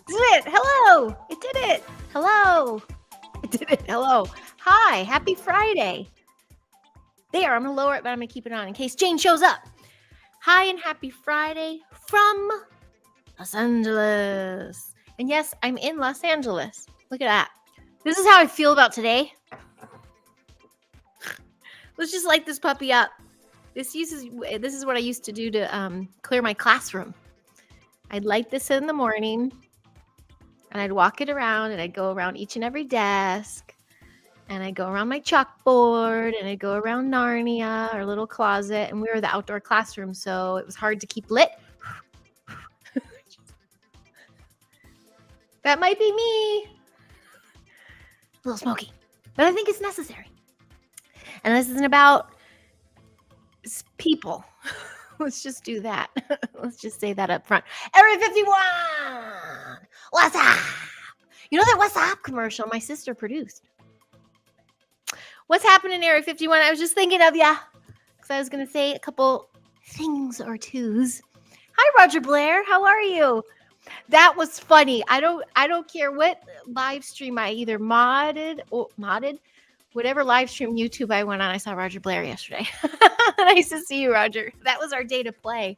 Did it. Hello. It did it. Hello. It did it. Hello. Hi. Happy Friday. There. I'm going to lower it, but I'm going to keep it on in case Jane shows up. Hi and happy Friday from Los Angeles. And yes, I'm in Los Angeles. Look at that. This is how I feel about today. Let's just light this puppy up. This is what I used to do to clear my classroom. I'd light this in the morning. And I'd walk it around, and I'd go around each and every desk, and I'd go around my chalkboard, and I'd go around Narnia, our little closet, and we were the outdoor classroom, so it was hard to keep lit. That might be me. A little smoky, but I think it's necessary. And this isn't about people. Let's just do that. Let's just say that up front. Area 51! What's up? You know that What's Up commercial my sister produced? What's happening, Area 51? I was just thinking of ya. Because I was going to say a couple things or twos. Hi, Roger Blair. How are you? That was funny. I don't care what live stream I either modded, whatever live stream YouTube I went on. I saw Roger Blair yesterday. Nice to see you, Roger. That was our day to play.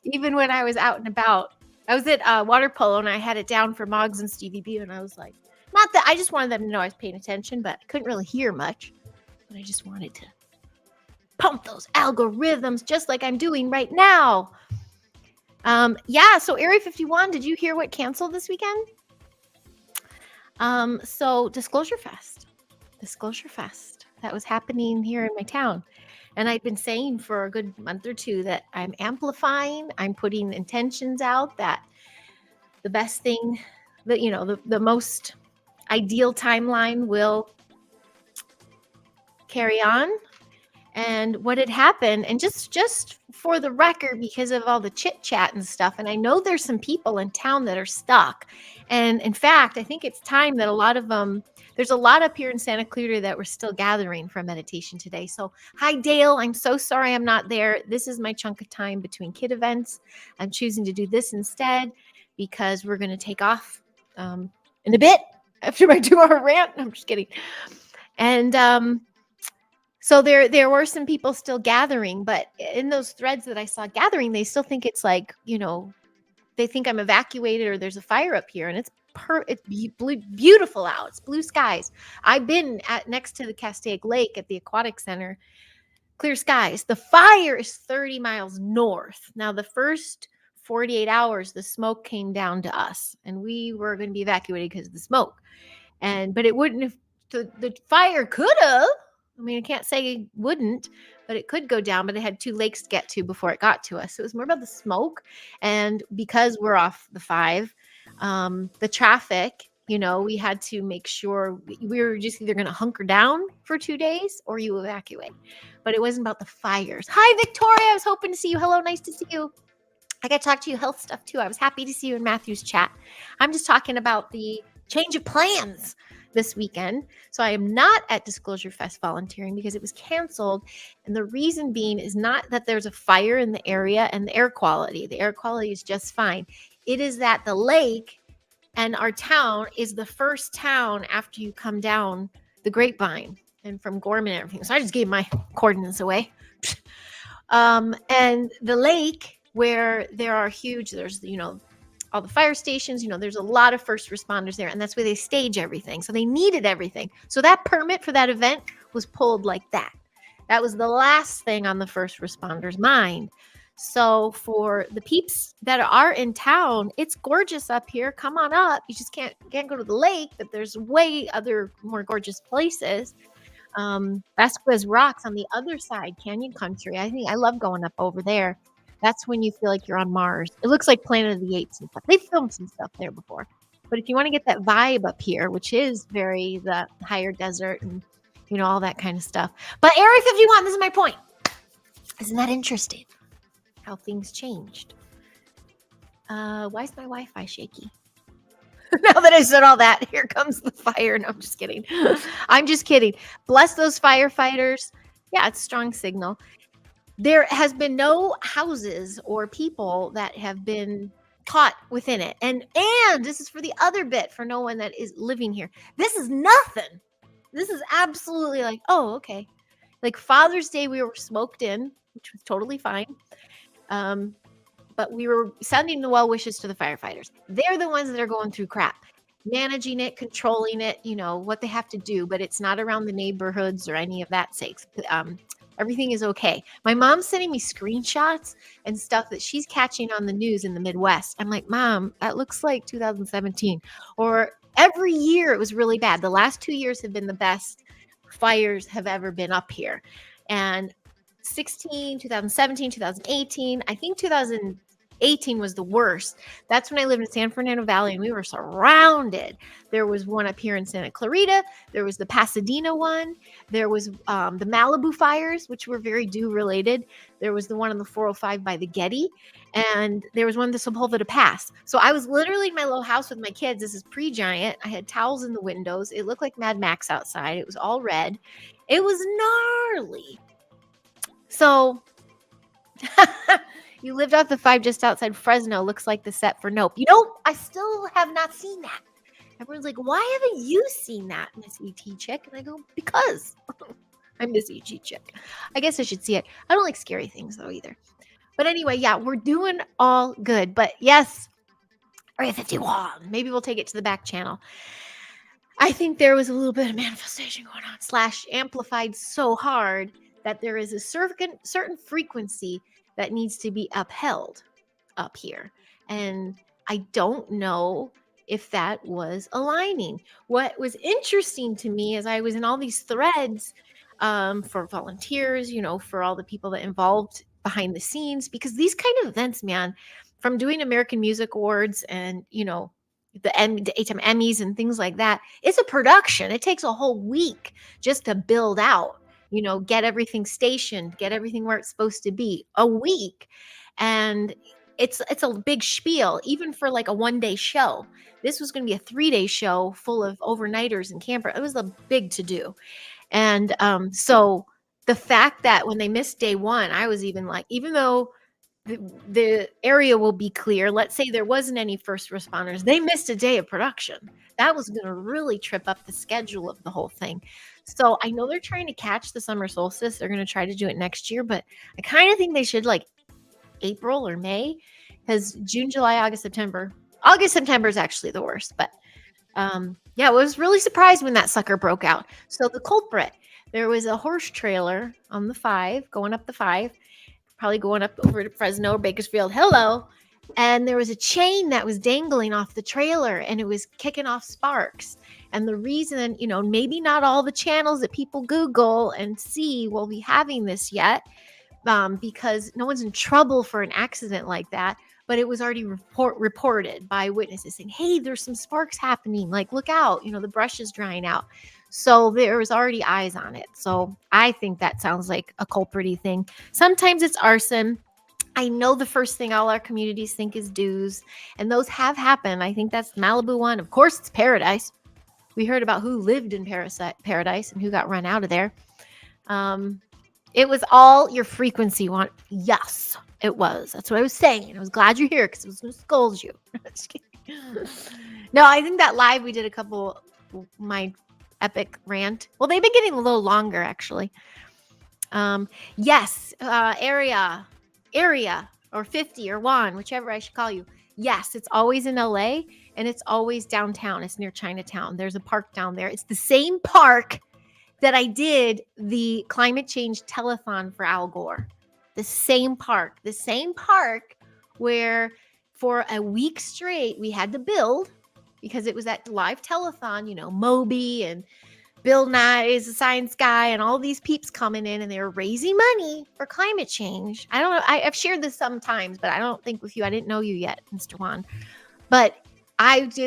Even when I was out and about. I was at water polo and I had it down for Moggs and Stevie B, and I was like, not that I just wanted them to know I was paying attention, but I couldn't really hear much. But I just wanted to pump those algorithms just like I'm doing right now. Yeah, so Area 51, did you hear what canceled this weekend? So Disclosure Fest, that was happening here in my town. And I've been saying for a good month or two that I'm amplifying, I'm putting intentions out that the best thing, that the most ideal timeline will carry on. And what had happened, and just for the record, because of all the chit chat and stuff, and I know there's some people in town that are stuck. And in fact, I think it's time that a lot of them, there's a lot up here in Santa Clara that we're still gathering for meditation today. So hi, Dale. I'm so sorry I'm not there. This is my chunk of time between kid events. I'm choosing to do this instead because we're going to take off in a bit after my 2-hour rant. I'm just kidding. And so there were some people still gathering, but in those threads that I saw gathering, they still think it's like, they think I'm evacuated or there's a fire up here, and it's beautiful out. It's blue skies. I've been next to the Castaic Lake at the Aquatic Center. Clear skies. The fire is 30 miles north. Now, the first 48 hours, the smoke came down to us, and we were going to be evacuated because of the smoke. But it wouldn't have. The fire could have. I mean, I can't say it wouldn't, but it could go down, but it had 2 lakes to get to before it got to us. So it was more about the smoke. And because we're off the 5, the traffic, we had to make sure we were just either going to hunker down for 2 days or you evacuate. But it wasn't about the fires. Hi, Victoria. I was hoping to see you. Hello. Nice to see you. I got to talk to you health stuff too. I was happy to see you in Matthew's chat. I'm just talking about the change of plans this weekend. So I am not at Disclosure Fest volunteering because it was canceled. And the reason being is not that there's a fire in the area and the air quality. The air quality is just fine. It is that the lake and our town is the first town after you come down the Grapevine and from Gorman and everything. So I just gave my coordinates away. And the lake where there's, all the fire stations, there's a lot of first responders there, and that's where they stage everything. So they needed everything. So that permit for that event was pulled like that. That was the last thing on the first responders' mind. So for the peeps that are in town, it's gorgeous up here. Come on up. You just can't go to the lake, but there's way other more gorgeous places. Vasquez Rocks on the other side, Canyon Country. I love going up over there. That's when you feel like you're on Mars. It looks like Planet of the Apes and stuff. They've filmed some stuff there before. But if you want to get that vibe up here, which is very the higher desert and all that kind of stuff. But Area 51, this is my point. Isn't that interesting? How things changed. Why is my Wi-Fi shaky? Now that I said all that, here comes the fire. No, I'm just kidding. I'm just kidding. Bless those firefighters. Yeah, it's strong signal. There has been no houses or people that have been caught within it. And this is for the other bit for no one that is living here. This is nothing. This is absolutely like, oh, okay. Like Father's Day, we were smoked in, which was totally fine. But we were sending the well wishes to the firefighters. They're the ones that are going through crap, managing it, controlling it, what they have to do, but it's not around the neighborhoods or any of that sakes. Everything is okay. My mom's sending me screenshots and stuff that she's catching on the news in the Midwest. I'm like, Mom, that looks like 2017. Or every year it was really bad. The last 2 years have been the best fires have ever been up here. And 2017, 2018, I think 2018 was the worst. That's when I lived in San Fernando Valley and we were surrounded. There was one up here in Santa Clarita. There was the Pasadena one. There was the Malibu fires, which were very dew related. There was the one on the 405 by the Getty. And there was one, the Sepulveda Pass. So I was literally in my little house with my kids. This is pre-giant. I had towels in the windows. It looked like Mad Max outside. It was all red. It was gnarly. So you lived off the 5 just outside Fresno. Looks like the set for Nope. I still have not seen that. Everyone's like, why haven't you seen that, Miss E.T. Chick? And I go, because I'm Miss E.T. Chick. I guess I should see it. I don't like scary things, though, either. But anyway, yeah, we're doing all good. But yes, Area 51. Maybe we'll take it to the back channel. I think there was a little bit of manifestation going on, / amplified so hard that there is a certain frequency that needs to be upheld up here. And I don't know if that was aligning. What was interesting to me as I was in all these threads for volunteers, for all the people that involved behind the scenes, because these kind of events, man, from doing American Music Awards and, the ATM Emmys and things like that, it's a production. It takes a whole week just to build out. Get everything stationed, get everything where it's supposed to be, a week. And it's a big spiel, even for like a 1-day show. This was going to be a 3-day show full of overnighters and campers. It was a big to do. And so the fact that when they missed day 1, I was even like, even though the area will be clear, let's say there wasn't any first responders, they missed a day of production. That was going to really trip up the schedule of the whole thing. So I know they're trying to catch the summer solstice. They're going to try to do it next year, but I kind of think they should like April or May, because June, July, August, September is actually the worst. But yeah, I was really surprised when that sucker broke out. So the culprit, there was a horse trailer on the 5, going up the 5, probably going up over to Fresno or Bakersfield. Hello. And there was a chain that was dangling off the trailer and it was kicking off sparks. And the reason, maybe not all the channels that people Google and see will be having this yet, because no one's in trouble for an accident like that. But it was already reported by witnesses saying, hey, there's some sparks happening. Like, look out, the brush is drying out. So there was already eyes on it. So I think that sounds like a culprit-y thing. Sometimes it's arson. I know the first thing all our communities think is dues, and those have happened. I think that's the Malibu one. Of course, it's Paradise. We heard about who lived in Paradise and who got run out of there. It was all your frequency one. Yes, it was. That's what I was saying. And I was glad you're here because it was going to scold you. No, I think that live we did a couple, my epic rant. Well, they've been getting a little longer, actually. Yes, area or 50 or Juan, whichever I should call you. Yes, it's always in LA and it's always downtown. It's near Chinatown. There's a park down there. It's the same park that I did the climate change telethon for Al Gore. The same park where for a week straight we had to build, because it was that live telethon, Moby and Bill Nye is a science guy and all these peeps coming in, and they were raising money for climate change. I don't know. I've shared this sometimes, but I don't think with you. I didn't know you yet, Mr. Juan. But it's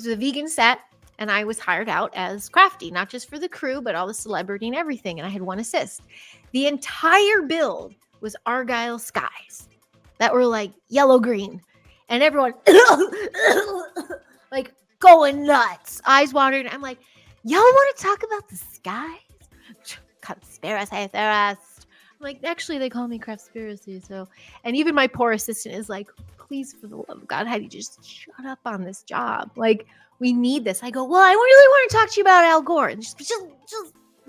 a vegan set, and I was hired out as crafty, not just for the crew, but all the celebrity and everything. And I had one assist. The entire build was Argyle skies that were like yellow-green, and everyone like going nuts, eyes watering. I'm like, y'all want to talk about the skies? Conspiracy theorist. I'm like, actually, they call me Craftspiracy. So, and even my poor assistant is like, please, for the love of God, Heidi, just shut up on this job. Like, we need this. I go, well, I really want to talk to you about Al Gore. And just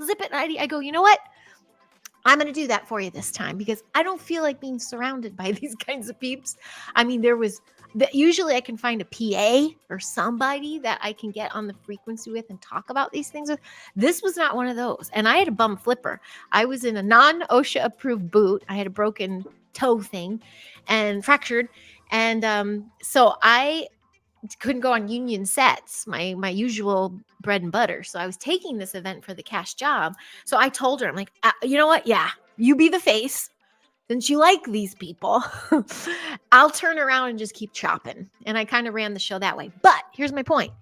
zip it, Heidi. I go, you know what? I'm going to do that for you this time, because I don't feel like being surrounded by these kinds of peeps. I mean, usually I can find a PA or somebody that I can get on the frequency with and talk about these things with. This was not one of those. And I had a bum flipper. I was in a non-OSHA approved boot. I had a broken toe thing and fractured. And so I couldn't go on union sets, my usual bread and butter. So I was taking this event for the cash job. So I told her, I'm like, you know what? Yeah, you be the face. Since you like these people, I'll turn around and just keep chopping. And I kind of ran the show that way. But here's my point.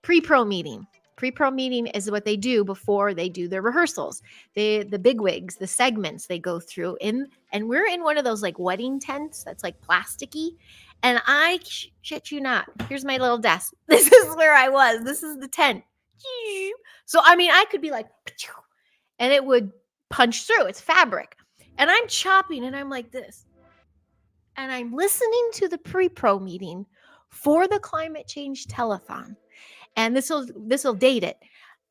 Pre-pro meeting. Pre-pro meeting is what they do before they do their rehearsals. The bigwigs, the segments they go through in, and we're in one of those like wedding tents that's like plasticky. And I shit you not. Here's my little desk. This is where I was. This is the tent. So, I mean, I could be like, and it would punch through. It's fabric. And I'm chopping and I'm like this. And I'm listening to the pre-pro meeting for the climate change telethon. And this will date it.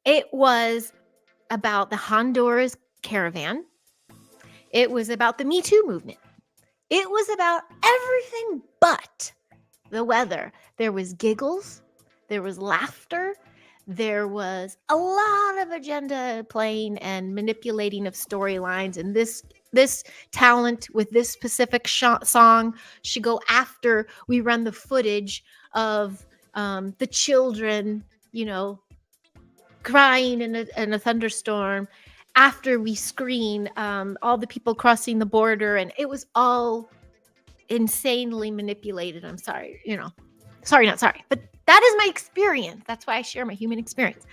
It was about the Honduras caravan. It was about the Me Too movement. It was about everything but the weather. There was giggles. There was laughter. There was a lot of agenda playing and manipulating of storylines. And this talent with this specific song should go after we run the footage of the children, crying in a thunderstorm, after we screen all the people crossing the border. And it was all insanely manipulated. I'm sorry, sorry, not sorry, but that is my experience. That's why I share my human experience.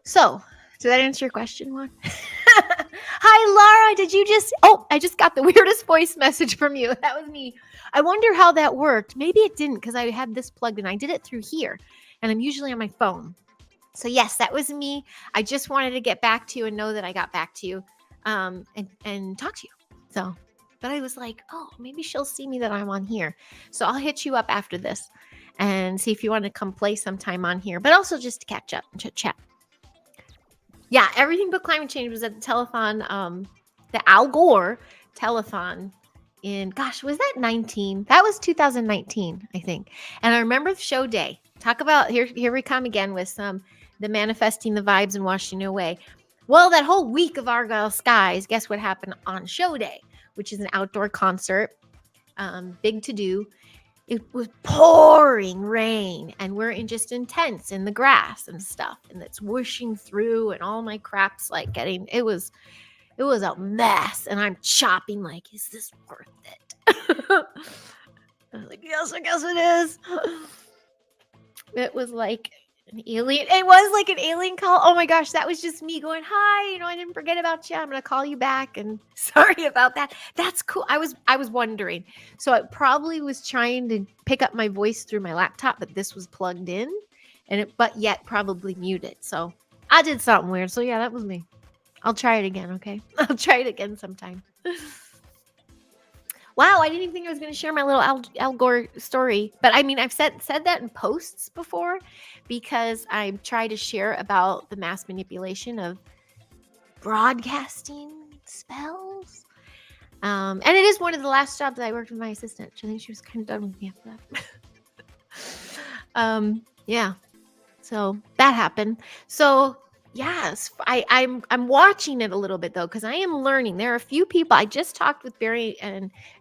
So, did that answer your question, Juan? Hi, Laura. Did you just... Oh, I just got the weirdest voice message from you. That was me. I wonder how that worked. Maybe it didn't, because I had this plugged in. I did it through here, and I'm usually on my phone. So, yes, that was me. I just wanted to get back to you and know that I got back to you and talk to you. So, but I was like, oh, maybe she'll see me that I'm on here. So I'll hit you up after this and see if you want to come play sometime on here, but also just to catch up and chit chat. Yeah, everything but climate change was at the telethon, the Al Gore telethon in, gosh, was that 19? That was 2019, I think. And I remember the show day. Talk about, here we come again with the manifesting the vibes and washing away. Well, that whole week of Argyle skies, guess what happened on show day, which is an outdoor concert, big to do. It was pouring rain, and we're in tents in the grass and stuff, and it's whooshing through, and all my crap's like it was a mess, and I'm chopping like, is this worth it? I was like, yes, I guess it is. It was like an alien. It was like an alien call. Oh my gosh, that was just me going, hi, I didn't forget about you. I'm going to call you back, and sorry about that. That's cool. I was wondering. So it probably was trying to pick up my voice through my laptop, but this was plugged in, but yet probably muted. So I did something weird. So yeah, that was me. I'll try it again, okay? I'll try it again sometime. Wow, I didn't even think I was going to share my little Al Gore story. But I mean, I've said that in posts before, because I try to share about the mass manipulation of broadcasting spells. And it is one of the last jobs I worked with my assistant. I think she was kind of done with me after that. Yeah. So that happened. So Yes, I'm watching it a little bit though, because I am learning. There are a few people. I just talked with Barry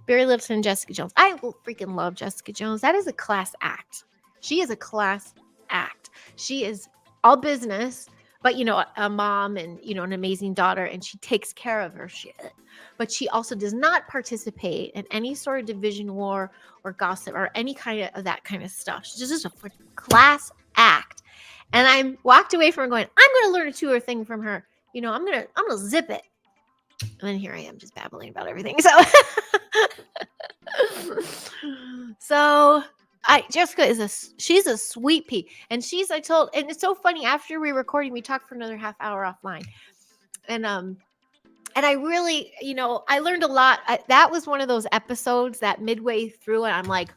Littleton and Jessica Jones. I freaking love Jessica Jones. That is a class act. She is a class act. She is all business, but a mom and an amazing daughter, and she takes care of her shit. But she also does not participate in any sort of division war or gossip or any kind of that kind of stuff. She's just a freaking class act. And I walked away from her going, I'm going to learn a tour thing from her. I'm going to zip it. And then here I am just babbling about everything. So Jessica she's a sweet pea. And and it's so funny, after we recording, we talked for another half hour offline. And I really, I learned a lot. That was one of those episodes that midway through it, I'm like,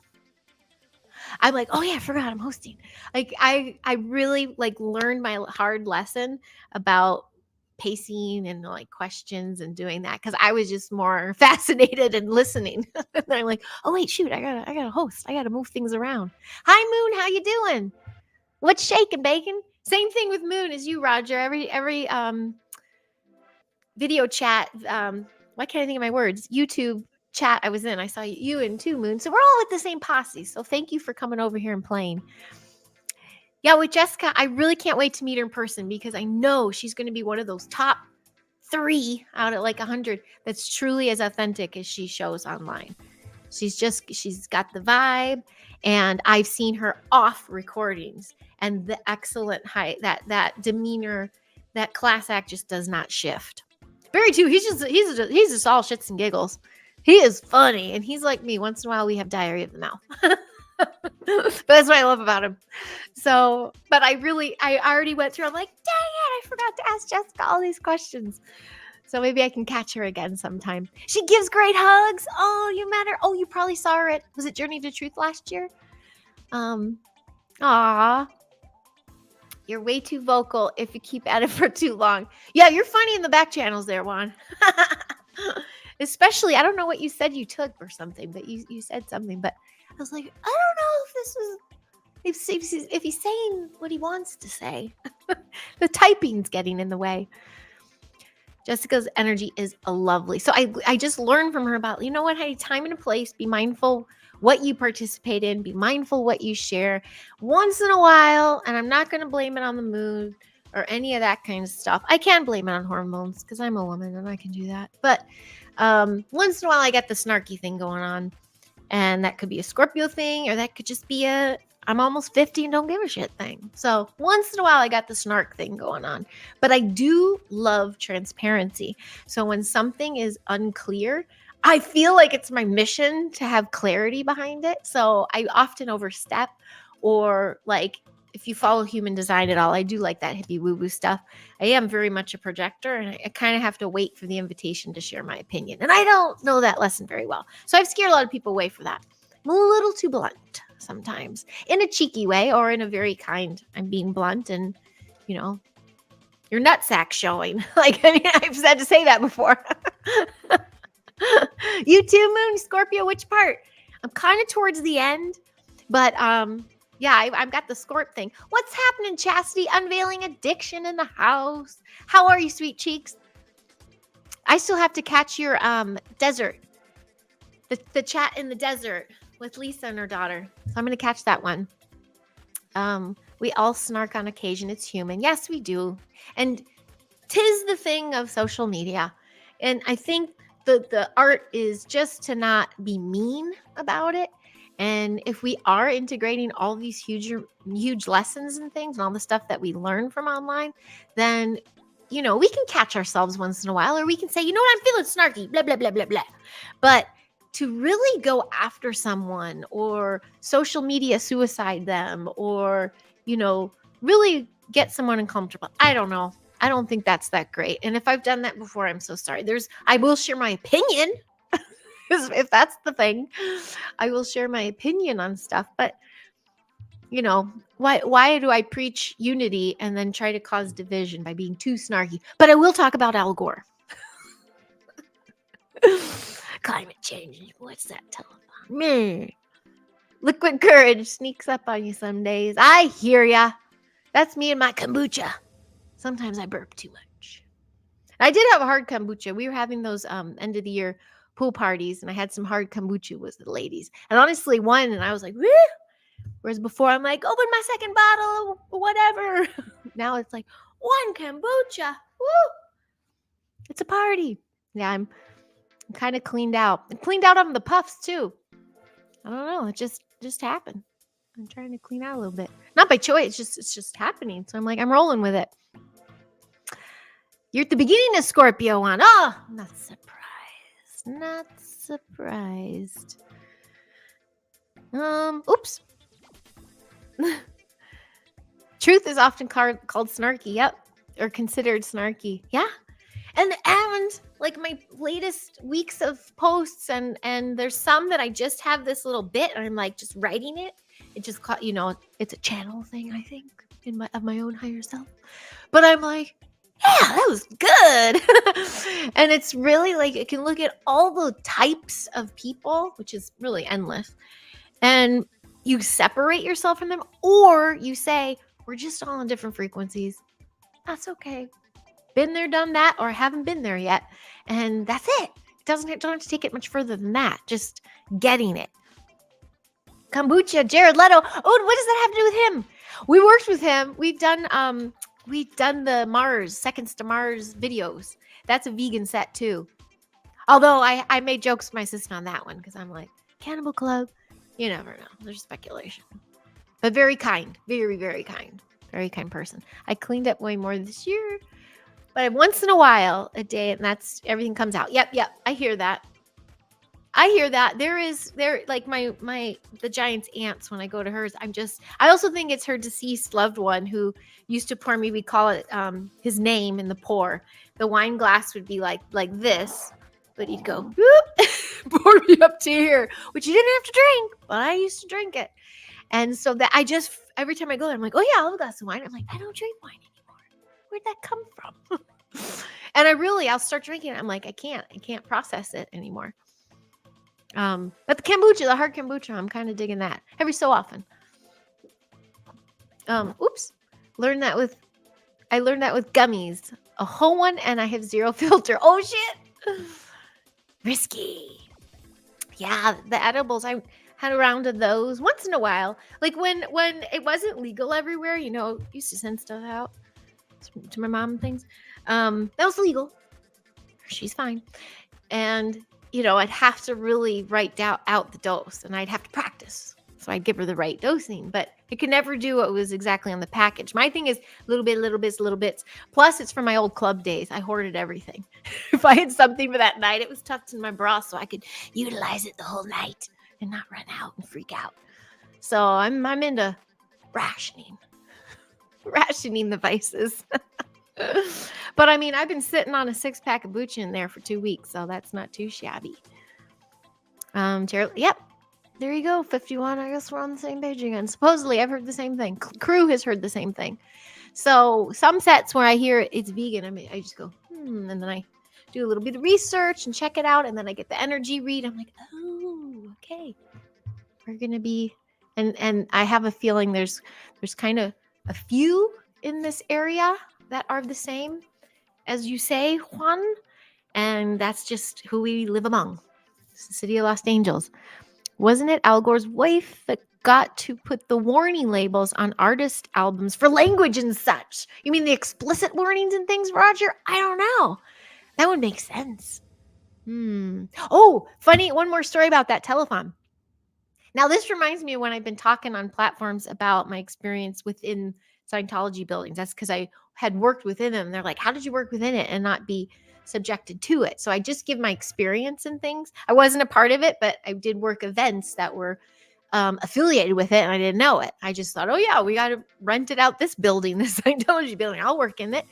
oh yeah, I forgot I'm hosting. Like I really learned my hard lesson about pacing and questions and doing that, because I was just more fascinated and listening. And I'm like, oh wait, shoot, I gotta host. I gotta move things around. Hi Moon, how you doing? What's shaking, bacon? Same thing with Moon as you, Roger. Every video chat, why can't I think of my words? YouTube chat I was in, I saw you and too, Moon. So we're all with the same posse. So thank you for coming over here and playing. Yeah, with Jessica, I really can't wait to meet her in person, because I know she's going to be one of those top 3 out of 100 that's truly as authentic as she shows online. She's got the vibe, and I've seen her off recordings, and the excellent that demeanor, that class act just does not shift. Barry too, he's just all shits and giggles. He is funny, and he's like me. Once in a while, we have diarrhea of the mouth. But that's what I love about him. So, but I already went through. I'm like, dang it, I forgot to ask Jessica all these questions. So maybe I can catch her again sometime. She gives great hugs. Oh, you met her. Oh, you probably saw her was it Journey to Truth last year? Aw. You're way too vocal if you keep at it for too long. Yeah, you're funny in the back channels there, Juan. Especially, I don't know what you said you took or something, but you said something. But I was like, I don't know if this was, if he's saying what he wants to say. The typing's getting in the way. Jessica's energy is lovely. So I just learned from her about, what, hey, time and a place, be mindful what you participate in, be mindful what you share once in a while. And I'm not going to blame it on the mood or any of that kind of stuff. I can blame it on hormones because I'm a woman and I can do that. But once in a while, I get the snarky thing going on. And that could be a Scorpio thing, or that could just be I'm almost 50 and don't give a shit thing. So once in a while, I got the snark thing going on. But I do love transparency. So when something is unclear, I feel like it's my mission to have clarity behind it. So I often overstep, or if you follow human design at all, I do like that hippie woo-woo stuff. I am very much a projector, and I kind of have to wait for the invitation to share my opinion. And I don't know that lesson very well. So I've scared a lot of people away for that. I'm a little too blunt sometimes, in a cheeky way, or in a very kind, I'm being blunt, and, your nutsack showing. I've had to say that before. You too, Moon, Scorpio, which part? I'm kind of towards the end, but yeah, I've got the Scorp thing. What's happening, Chastity? Unveiling addiction in the house. How are you, sweet cheeks? I still have to catch your desert. The chat in the desert with Lisa and her daughter. So I'm going to catch that one. We all snark on occasion. It's human. Yes, we do. And 'tis the thing of social media. And I think the art is just to not be mean about it. And if we are integrating all these huge lessons and things and all the stuff that we learn from online, then, we can catch ourselves once in a while, or we can say, you know what, I'm feeling snarky, blah, blah, blah, blah, blah. But to really go after someone, or social media suicide them, or, really get someone uncomfortable, I don't know. I don't think that's that great. And if I've done that before, I'm so sorry. I will share my opinion. If that's the thing, I will share my opinion on stuff. But, why do I preach unity and then try to cause division by being too snarky? But I will talk about Al Gore. Climate change. What's that telling me? Liquid courage sneaks up on you some days. I hear ya. That's me and my kombucha. Sometimes I burp too much. I did have a hard kombucha. We were having those end of the year pool parties, and I had some hard kombucha with the ladies. And honestly, one, and I was like, woo! Whereas before, I'm like, open my second bottle, whatever. Now it's like, one kombucha. Woo! It's a party. Yeah, I'm kind of cleaned out. I cleaned out on the puffs too. I don't know. It just happened. I'm trying to clean out a little bit. Not by choice. It's just happening. So I'm like, I'm rolling with it. You're at the beginning of Scorpio one. Oh, not surprised. Not surprised. Oops. Truth is often called snarky. Yep. Or considered snarky. Yeah. And like my latest weeks of posts, and there's some that I just have this little bit and I'm like just writing it. It just it's a channel thing, I think, of my own higher self. But I'm like, yeah, that was good. And it's really like, it can look at all the types of people, which is really endless. And you separate yourself from them, or you say, we're just all on different frequencies. That's okay. Been there, done that, or haven't been there yet. And that's it. Don't have to take it much further than that. Just getting it. Kombucha, Jared Leto. Oh, what does that have to do with him? We worked with him. We've done the Mars, Seconds to Mars videos. That's a vegan set too. Although I made jokes with my sister on that one because I'm like, Cannibal Club. You never know. There's speculation. But very kind. Very, very kind. Very kind person. I cleaned up way more this year. But once in a while, a day, and that's everything comes out. Yep. I hear that. There like the Giant's aunts, when I go to hers, I also think it's her deceased loved one who used to pour me, we call it his name in the pour. The wine glass would be like this, but he'd go, pour me up to here, which you didn't have to drink, but I used to drink it. And so that every time I go there, I'm like, oh yeah, I'll have a glass of wine. I'm like, I don't drink wine anymore. Where'd that come from? And I'll start drinking it. I'm like, I can't process it anymore. But the kombucha, the hard kombucha, I'm kind of digging that every so often. Oops. I learned that with gummies, a whole one, and I have zero filter. Oh shit. Risky. Yeah, the edibles, I had a round of those once in a while. Like when it wasn't legal everywhere, used to send stuff out to my mom and things. That was legal. She's fine. And I'd have to really write out the dose, and I'd have to practice. So I'd give her the right dosing, but I could never do what was exactly on the package. My thing is little bits. Plus, it's from my old club days. I hoarded everything. If I had something for that night, it was tucked in my bra so I could utilize it the whole night and not run out and freak out. So I'm into rationing the vices. But I mean, I've been sitting on a 6-pack of kombucha in there for 2 weeks, so that's not too shabby. Jared, yep. There you go, 51. I guess we're on the same page again. Supposedly, I've heard the same thing. Crew has heard the same thing. So some sets where I hear it's vegan, I just go, and then I do a little bit of research and check it out, and then I get the energy read. I'm like, oh, okay. We're gonna be, and I have a feeling there's kind of a few in this area that are the same as you say, Juan, and that's just who we live among. It's the city of Los Angeles. Wasn't it Al Gore's wife that got to put the warning labels on artist albums for language and such? You mean the explicit warnings and things, Roger? I don't know. That would make sense. Oh, funny. One more story about that telethon. Now, this reminds me of when I've been talking on platforms about my experience within Scientology buildings. That's because I had worked within them. They're like, how did you work within it and not be subjected to it? So I just give my experience and things. I wasn't a part of it, but I did work events that were affiliated with it, and I didn't know it. I just thought, oh yeah, we got to rent it out, this building, this Scientology building. I'll work in it.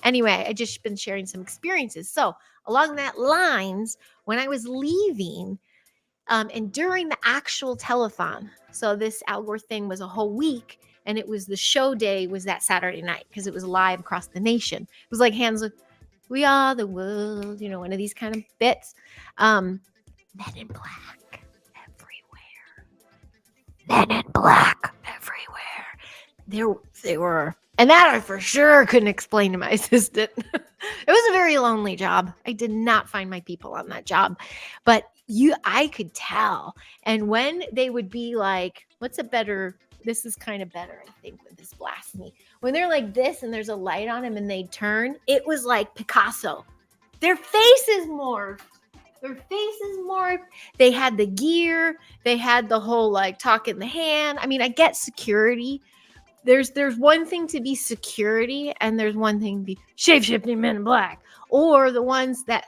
Anyway, I just been sharing some experiences. So along that lines, when I was leaving, and during the actual telethon, so this Al Gore thing was a whole week, and it was the show day was that Saturday night because it was live across the nation. It was like Hands with We Are the World, one of these kind of bits. Men in Black everywhere. Men in Black everywhere. They were And that I for sure couldn't explain to my assistant. It was a very lonely job. I did not find my people on that job. But I could tell. And when they would be like, this is kind of better, I think, with this blasphemy. When they're like this and there's a light on them and they turn, it was like Picasso. Their faces morphed. They had the gear. They had the whole like talk in the hand. I mean, I get security. There's one thing to be security and there's one thing to be shape-shifting men in black, or the ones that,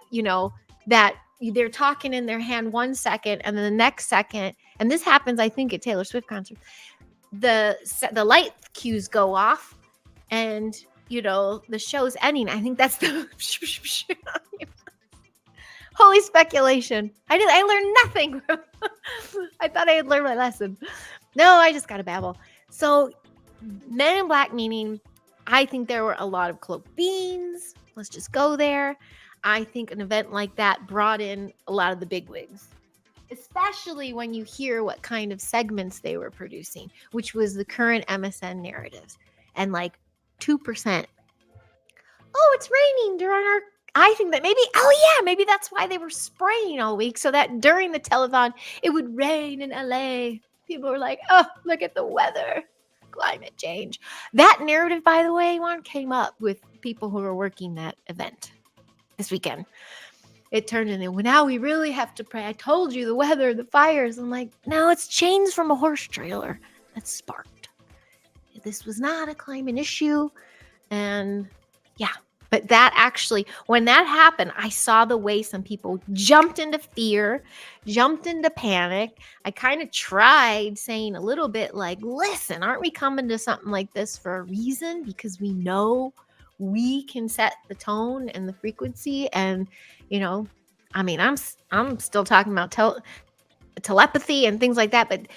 that they're talking in their hand 1 second and then the next second, and this happens, I think, at Taylor Swift concerts, the light cues go off and, the show's ending. I think that's the holy speculation. I learned nothing. I thought I had learned my lesson. No, I just got to babble. So Men in Black, meaning I think there were a lot of cloaked beans. Let's just go there. I think an event like that brought in a lot of the bigwigs, especially when you hear what kind of segments they were producing, which was the current MSN narratives. And like 2%. Oh, it's raining during our... I think that maybe that's why they were spraying all week, so that during the telethon, it would rain in LA. People were like, oh, look at the weather. Climate change. That narrative, by the way, came up with people who were working that event this weekend. It turned into, well, now we really have to pray. I told you, the weather, the fires. I'm like, no, it's chains from a horse trailer that sparked. This was not a climate issue. And yeah, but that actually, when that happened, I saw the way some people jumped into fear, jumped into panic. I kind of tried saying a little bit like, listen, aren't we coming to something like this for a reason? Because we know we can set the tone and the frequency. And, I mean, I'm still talking about telepathy and things like that, but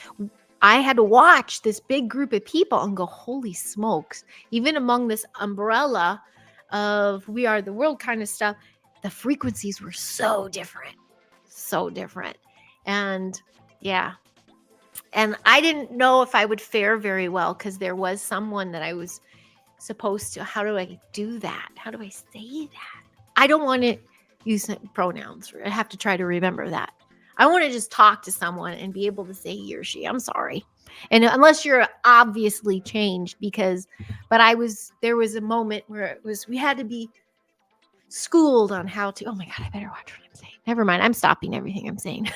I had to watch this big group of people and go, holy smokes, even among this umbrella of we are the world kind of stuff, the frequencies were so different. And yeah. And I didn't know if I would fare very well because there was someone that I was supposed to, how do I do that? How do I say that? I don't want to use pronouns. I have to try to remember that. I want to just talk to someone and be able to say he or she. I'm sorry. And unless you're obviously changed, there was a moment where we had to be schooled on how to, oh my God, I better watch what I'm saying. Never mind. I'm stopping everything I'm saying.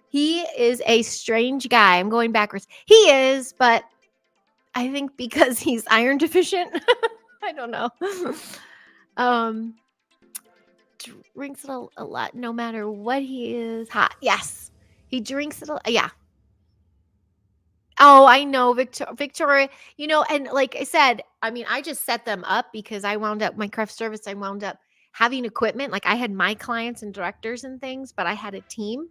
He is a strange guy. I'm going backwards. He is, but I think because he's iron deficient, I don't know. Drinks it a lot, no matter what he is. Hot. Yes. He drinks it a lot. Yeah. Oh, I know, Victoria, and like I said, I mean, I just set them up because I wound up having equipment. Like I had my clients and directors and things, but I had a team.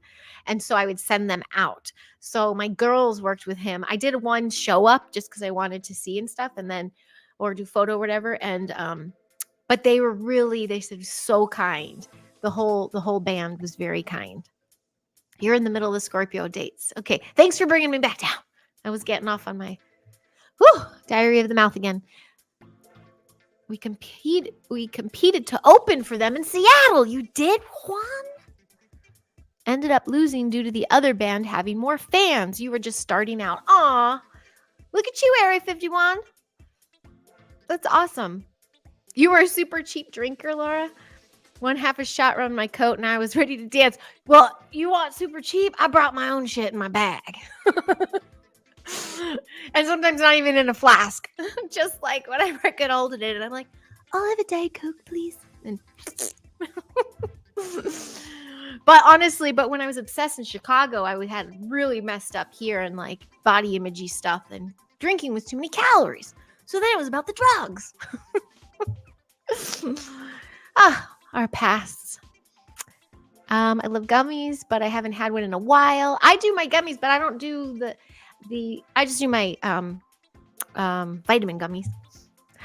And so I would send them out. So my girls worked with him. I did one show up just because I wanted to see and stuff or do photo or whatever. And, but they said so kind. The whole band was very kind. You're in the middle of the Scorpio dates. Okay. Thanks for bringing me back down. I was getting off on my diary of the mouth again. We competed to open for them in Seattle. You did, Juan? Ended up losing due to the other band having more fans. You were just starting out. Aw. Look at you, Area 51. That's awesome. You were a super cheap drinker, Laura. 1/2 a shot around my coat and I was ready to dance. Well, you want super cheap? I brought my own shit in my bag. And sometimes not even in a flask. Just like whenever I get holding it, and I'm like, I'll have a Diet Coke, please. And but honestly, when I was obsessed in Chicago, I had really messed up here and like body imagey stuff, and drinking was too many calories. So then it was about the drugs. Our pasts. I love gummies, but I haven't had one in a while. I do my gummies, but I don't do I just do my vitamin gummies.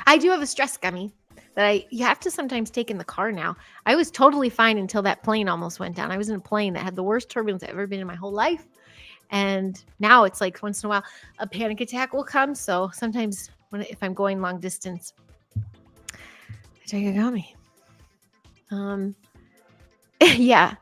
I do have a stress gummy that you have to sometimes take in the car now. I was totally fine until that plane almost went down. I was in a plane that had the worst turbulence I've ever been in my whole life. And now it's like once in a while a panic attack will come. So sometimes if I'm going long distance, I take a gummy. Yeah.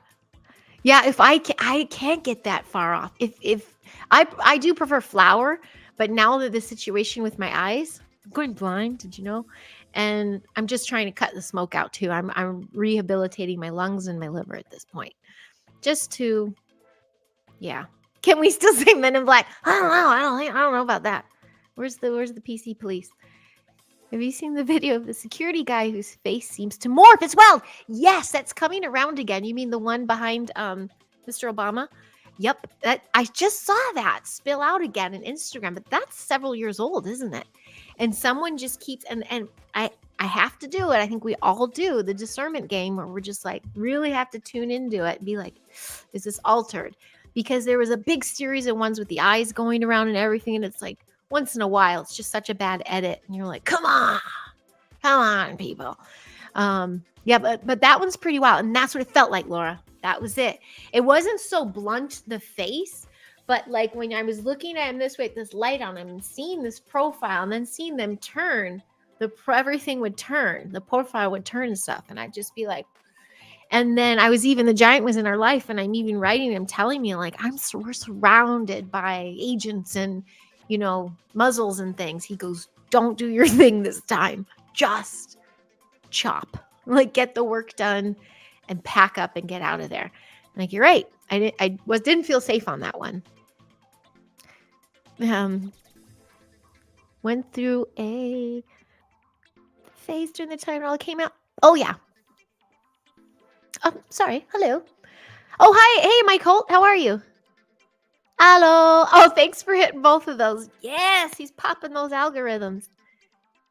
Yeah, if I can't get that far off. If I do prefer flour, but now that the situation with my eyes, I'm going blind, did you know? And I'm just trying to cut the smoke out too. I'm rehabilitating my lungs and my liver at this point. Just to, yeah. Can we still say Men in Black? I don't know. I don't know about that. Where's the PC police? Have you seen the video of the security guy whose face seems to morph as well? Yes, that's coming around again. You mean the one behind Mr. Obama? Yep, that I just saw that spill out again on Instagram, but that's several years old, isn't it? And someone just keeps and I have to do it. I think we all do the discernment game where we're just like really have to tune into it and be like, is this altered? Because there was a big series of ones with the eyes going around and everything, and it's like once in a while, it's just such a bad edit, and you're like, come on, people. Yeah, but that one's pretty wild, and that's what it felt like, Laura. That was it. It wasn't so blunt, the face, but like when I was looking at him this way, with this light on him, and seeing this profile, and then seeing them turn, everything would turn, the profile would turn and stuff, and I'd just be like. And then the giant was in our life, and I'm even writing him, telling me like, we're surrounded by agents and muzzles and things. He goes, don't do your thing this time. Just chop, like get the work done and pack up and get out of there. I'm like, you're right. I didn't feel safe on that one. Went through a phase during the time it all came out. Oh yeah. Oh, sorry. Hello. Oh, hi. Hey, Mike Holt. How are you? Hello. Oh, thanks for hitting both of those. Yes, he's popping those algorithms.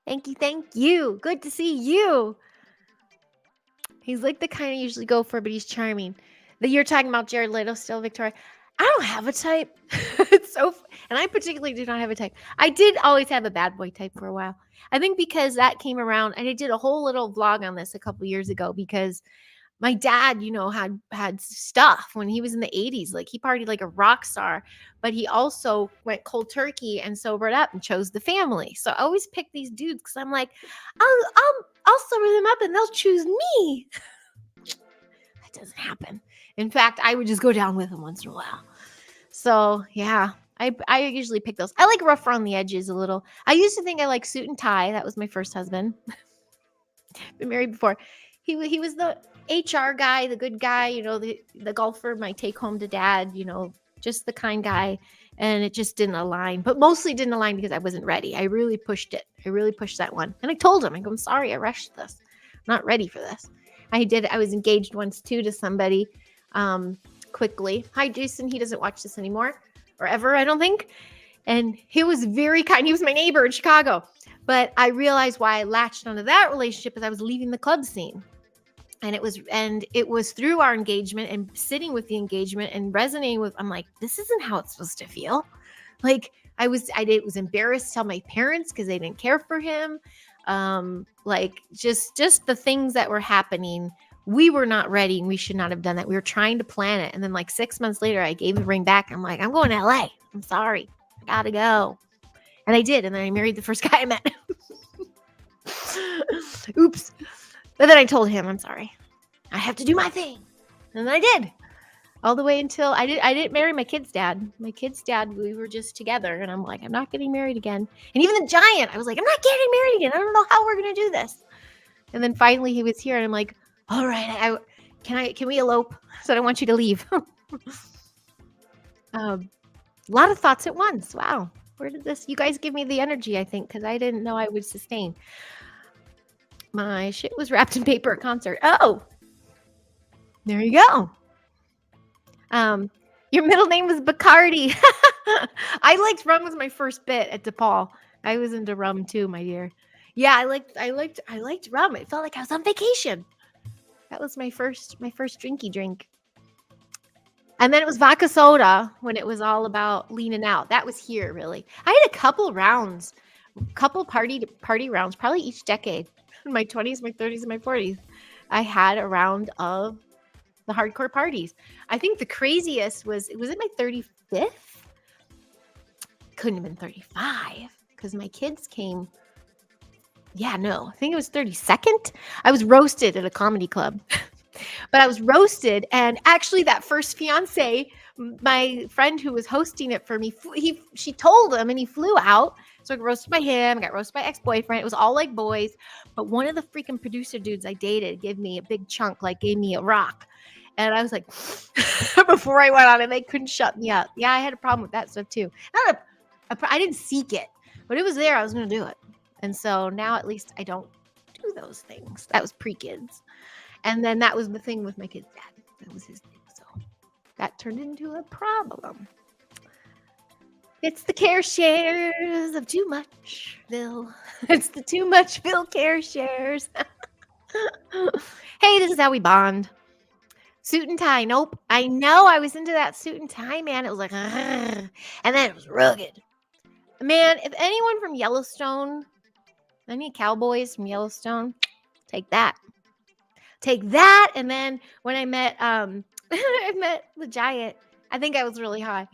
Thank you. Thank you. Good to see you. He's like the kind I usually go for, but he's charming. That you're talking about Jared Leto still, Victoria. I don't have a type. It's and I particularly do not have a type. I did always have a bad boy type for a while. I think because that came around, and I did a whole little vlog on this a couple years ago because my dad, had stuff when he was in the 80s. Like he partied like a rock star, but he also went cold turkey and sobered up and chose the family. So I always pick these dudes because I'm like, I'll sober them up and they'll choose me. That doesn't happen. In fact, I would just go down with them once in a while. So yeah, I usually pick those. I like rough around the edges a little. I used to think I liked suit and tie. That was my first husband. Been married before. He was the HR guy, the good guy, the golfer, my take home to dad, just the kind guy. And it just didn't align, but mostly didn't align because I wasn't ready. I really pushed it. I really pushed that one. And I told him, I'm sorry, I rushed this. I'm not ready for this. I was engaged once too to somebody quickly. Hi, Jason. He doesn't watch this anymore or ever, I don't think. And he was very kind. He was my neighbor in Chicago. But I realized why I latched onto that relationship is I was leaving the club scene. And it was through our engagement and sitting with the engagement and resonating with, I'm like, this isn't how it's supposed to feel. Like I was embarrassed to tell my parents because they didn't care for him. Like just the things that were happening. We were not ready and we should not have done that. We were trying to plan it. And then like 6 months later, I gave the ring back. I'm like, I'm going to LA. I'm sorry. I gotta go. And I did. And then I married the first guy I met. Oops. But then I told him, I'm sorry. I have to do my thing. And I did. All the way until I didn't marry my kid's dad. My kid's dad, we were just together. And I'm like, I'm not getting married again. And even the giant, I was like, I'm not getting married again. I don't know how we're going to do this. And then finally he was here and I'm like, all right, can we elope? So I don't want you to leave. A lot of thoughts at once. Wow. Where did this, you guys give me the energy, I think, because I didn't know I would sustain. My shit was wrapped in paper at concert. Oh, there you go. Your middle name was Bacardi. I liked rum was my first bit at DePaul. I was into rum too, my dear. Yeah, I liked rum. It felt like I was on vacation. That was my first drinky drink. And then it was vodka soda when it was all about leaning out. That was here, really. I had a couple rounds, party rounds, probably each decade. In my 20s, my 30s, and my 40s, I had a round of the hardcore parties. I think the craziest was it my 35th? Couldn't have been 35. because my kids came. Yeah, no, I think it was 32nd. I was roasted at a comedy club. But I was roasted, and actually that first fiance, my friend who was hosting it for me, she told him, and he flew out. So I got roasted by him, I got roasted by ex-boyfriend. It was all like boys, but one of the freaking producer dudes I dated gave me a big chunk, like gave me a rock. And I was like, before I went on, and they couldn't shut me up. Yeah, I had a problem with that stuff too. I didn't seek it, but it was there. I was going to do it. And so now at least I don't do those things. That was pre-kids. And then that was the thing with my kid's dad. That was his thing. So that turned into a problem. It's the care shares of Too Muchville. It's the Too Muchville care shares. Hey, this is how we bond. Suit and tie. Nope. I know I was into that suit and tie, man. It was like, and then it was rugged. Man, if anyone from Yellowstone, any cowboys from Yellowstone, take that. Take that. And then when I met I met the giant, I think I was really high.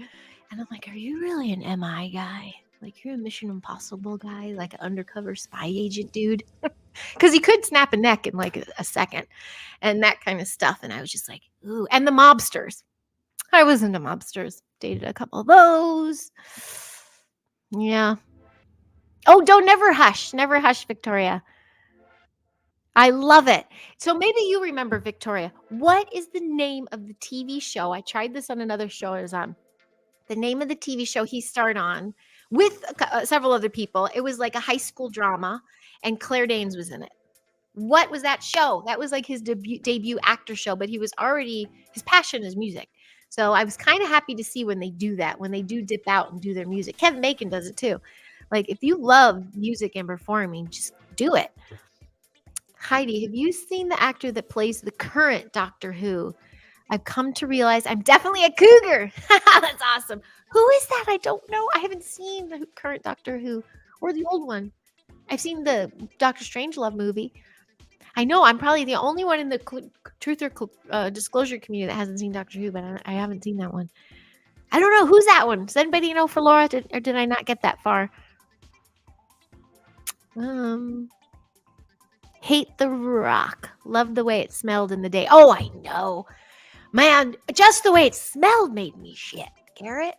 And I'm like, are you really an MI guy? Like, you're a Mission Impossible guy, like an undercover spy agent dude? Because he could snap a neck in like a second and that kind of stuff. And I was just like, ooh. And the mobsters. I was into mobsters. Dated a couple of those. Yeah. Oh, never hush. Never hush, Victoria. I love it. So maybe you remember, Victoria. What is the name of the TV show? I tried this on another show I was on. The name of the TV show he starred on with several other people. It was like a high school drama, and Claire Danes was in it. What was that show? That was like his debut actor show, but he was already, his passion is music. So I was kind of happy to see when they do that, when they do dip out and do their music. Kevin Bacon does it too. Like, if you love music and performing, just do it. Heidi, have you seen the actor that plays the current Doctor Who? I've come to realize I'm definitely a cougar. That's awesome. Who is that? I don't know. I haven't seen the current Doctor Who or the old one. I've seen the Doctor Strangelove movie. I know I'm probably the only one in the truth or disclosure community that hasn't seen Doctor Who, but I haven't seen that one. I don't know. Who's that one? Does anybody know for Laura? Or did I not get that far? Hate the Rock. Love the way it smelled in the day. Oh, I know. Man, just the way it smelled made me shit, Garrett.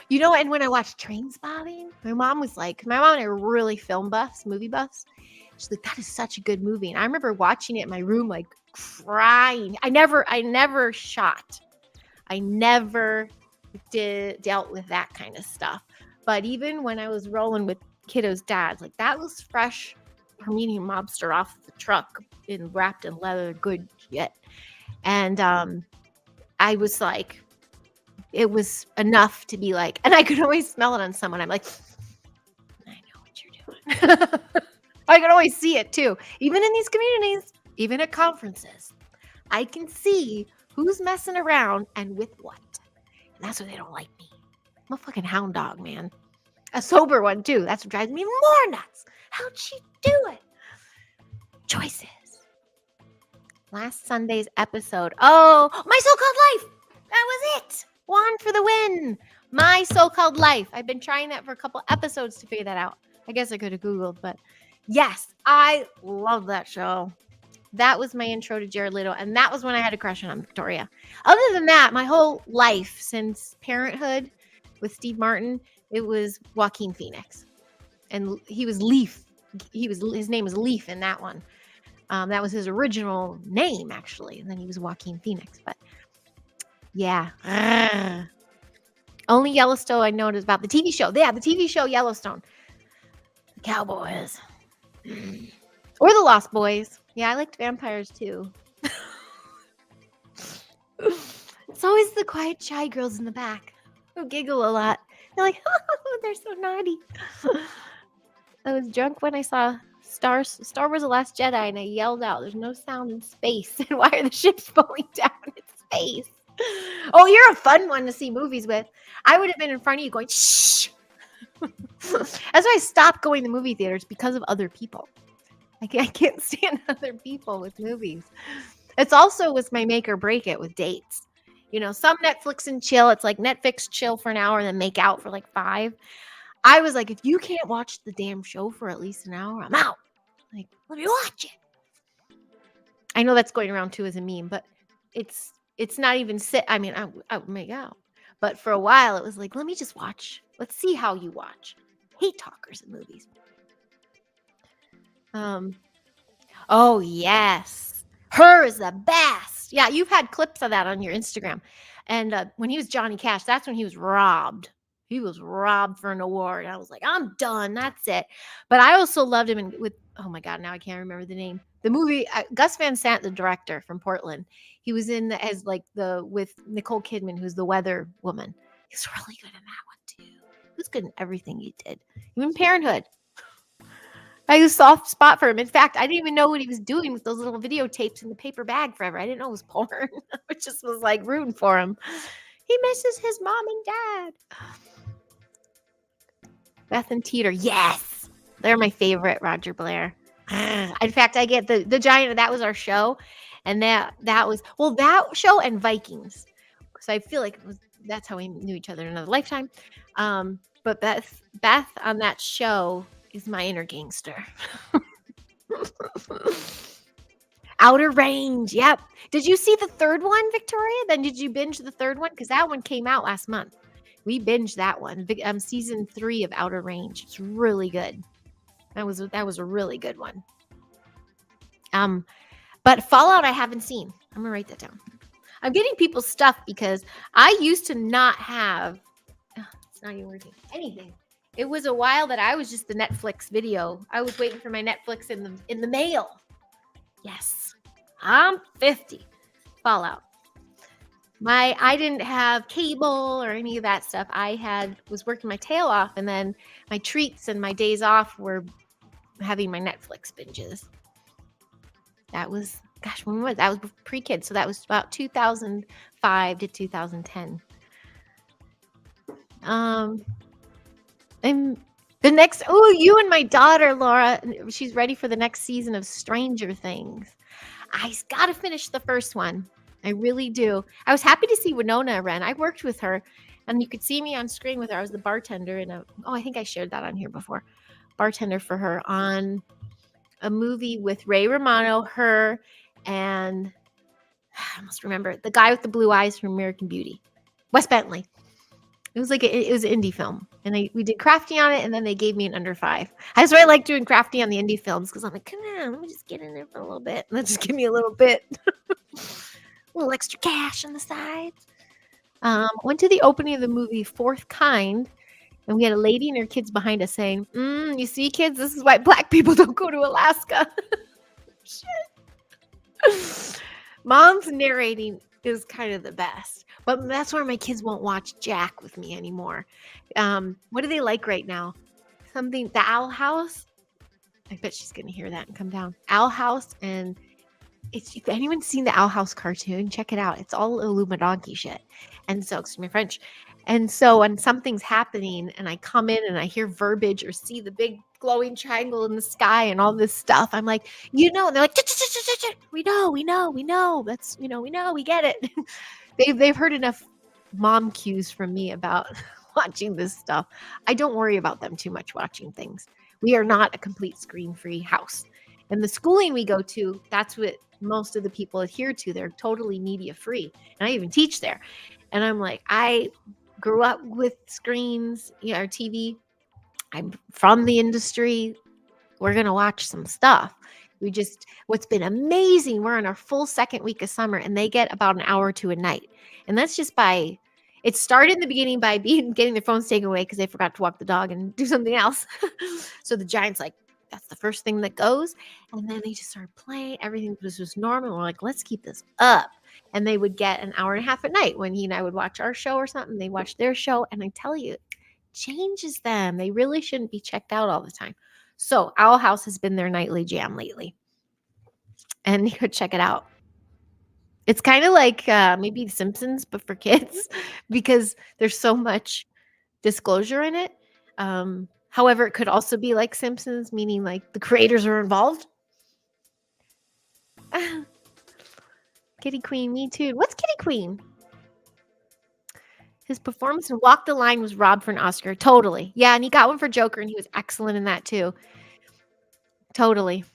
You know, and when I watched Trainspotting, my mom and I were really film buffs, movie buffs. She's like, that is such a good movie. And I remember watching it in my room, like crying. I never shot. I never dealt with that kind of stuff. But even when I was rolling with kiddos' dads, like, that was fresh Armenian mobster off the truck wrapped in leather, good shit. And I was like, it was enough to be like, and I could always smell it on someone. I'm like, I know what you're doing. I could always see it too. Even in these communities, even at conferences, I can see who's messing around and with what. And that's why they don't like me. I'm a fucking hound dog, man. A sober one too. That's what drives me more nuts. How'd she do it? Choices. Last Sunday's episode. Oh, My So-Called Life. That was it. Juan for the win. My So-Called Life. I've been trying that for a couple episodes to figure that out. I guess I could have Googled, but yes, I love that show. That was my intro to Jared Leto, and that was when I had a crush on Victoria. Other than that, my whole life since Parenthood with Steve Martin, it was Joaquin Phoenix. And he was Leaf. His name was Leaf in that one. That was his original name, actually. And then he was Joaquin Phoenix. But yeah. Only Yellowstone I know is about the TV show. Yeah, the TV show Yellowstone. The Cowboys. Or the Lost Boys. Yeah, I liked vampires too. It's always the quiet, shy girls in the back who giggle a lot. They're like, oh, they're so naughty. I was drunk when I saw Star Wars The Last Jedi, and I yelled out, there's no sound in space. And why are the ships falling down in space? Oh, you're a fun one to see movies with. I would have been in front of you going, shh. That's why I stopped going to movie theaters, because of other people. I can't stand other people with movies. It's also was my make or break it with dates. You know, some Netflix and chill. It's like Netflix chill for an hour and then make out for like 5. I was like, if you can't watch the damn show for at least an hour, I'm out. Like, let me watch it. I know that's going around too as a meme, but it's not even I mean, I would make out. But for a while, it was like, let me just watch. Let's see how you watch. Hate talkers in movies. Oh yes, her is the best. Yeah, you've had clips of that on your Instagram. And when he was Johnny Cash, that's when he was robbed. He was robbed for an award. I was like, I'm done. That's it. But I also loved him with, oh my God, now I can't remember the name. The movie, Gus Van Sant, the director from Portland, he was in as like with Nicole Kidman, who's the weather woman. He was really good in that one too. He was good in everything he did, even Parenthood. I had a soft spot for him. In fact, I didn't even know what he was doing with those little videotapes in the paper bag forever. I didn't know it was porn. I just was like rooting for him. He misses his mom and dad. Beth and Teeter. Yes. They're my favorite, Roger Blair. In fact, I get the Giant. That was our show. And that was, well, that show and Vikings. So I feel like that's how we knew each other in another lifetime. But Beth on that show is my inner gangster. Outer Range. Yep. Did you see the third one, Victoria? Then did you binge the third one? Because that one came out last month. We binged that one. Season 3 of Outer Range. It's really good. That was a really good one. But Fallout I haven't seen. I'm gonna write that down. I'm getting people's stuff because I used to not have. It's not even working. Anything. It was a while that I was just the Netflix video. I was waiting for my Netflix in the mail. Yes, I'm 50. Fallout. I didn't have cable or any of that stuff. Was working my tail off, and then my treats and my days off were having my Netflix binges. That was, gosh, when was that? Was pre-kid, so that was about 2005 to 2010. And the next, you and my daughter, Laura, she's ready for the next season of Stranger Things. I got to finish the first one. I really do. I was happy to see Winona Ren. I worked with her, and you could see me on screen with her. I was the bartender in I think I shared that on here before. Bartender for her on a movie with Ray Romano, her, and I must remember the guy with the blue eyes from American Beauty, Wes Bentley. It was like it was an indie film, and we did crafty on it, and then they gave me an under 5. I just really like doing crafty on the indie films because I'm like, come on, let me just get in there for a little bit, and then just give me a little bit, a little extra cash on the side. Went to the opening of the movie Fourth Kind, and we had a lady and her kids behind us saying, "You see, kids, this is why Black people don't go to Alaska." Shit. Mom's narrating is kind of the best. But that's where my kids won't watch Jack with me anymore. What do they like right now? The Owl House. I bet she's going to hear that and come down. Owl House, and if anyone's seen the Owl House cartoon, check it out. It's all Illuminati shit. And so, excuse me, French. And so when something's happening and I come in and I hear verbiage or see the big glowing triangle in the sky and all this stuff, I'm like, and they're like, we know. That's, we know, we get it. They've heard enough mom cues from me about watching this stuff. I don't worry about them too much watching things. We are not a complete screen-free house. And the schooling we go to, that's what most of the people adhere to. They're totally media-free. And I even teach there. And I'm like, I grew up with screens, or TV. I'm from the industry. We're going to watch some stuff. What's been amazing, we're in our full second week of summer, and they get about an hour to a night. And that's just it started in the beginning by getting their phones taken away because they forgot to walk the dog and do something else. So the Giants, that's the first thing that goes. And then they just started playing. Everything was just normal. We're like, let's keep this up. And they would get an hour and a half at night when he and I would watch our show or something. They watch their show. And I tell you, it changes them. They really shouldn't be checked out all the time. So Owl House has been their nightly jam lately. And you could check it out. It's kind of like maybe The Simpsons, but for kids, because there's so much disclosure in it. However, it could also be like Simpsons, meaning like the creators are involved. Kitty Queen, me too. What's Kitty Queen? His performance in Walk the Line was robbed for an Oscar. Totally. Yeah, and he got one for Joker, and he was excellent in that too. Totally.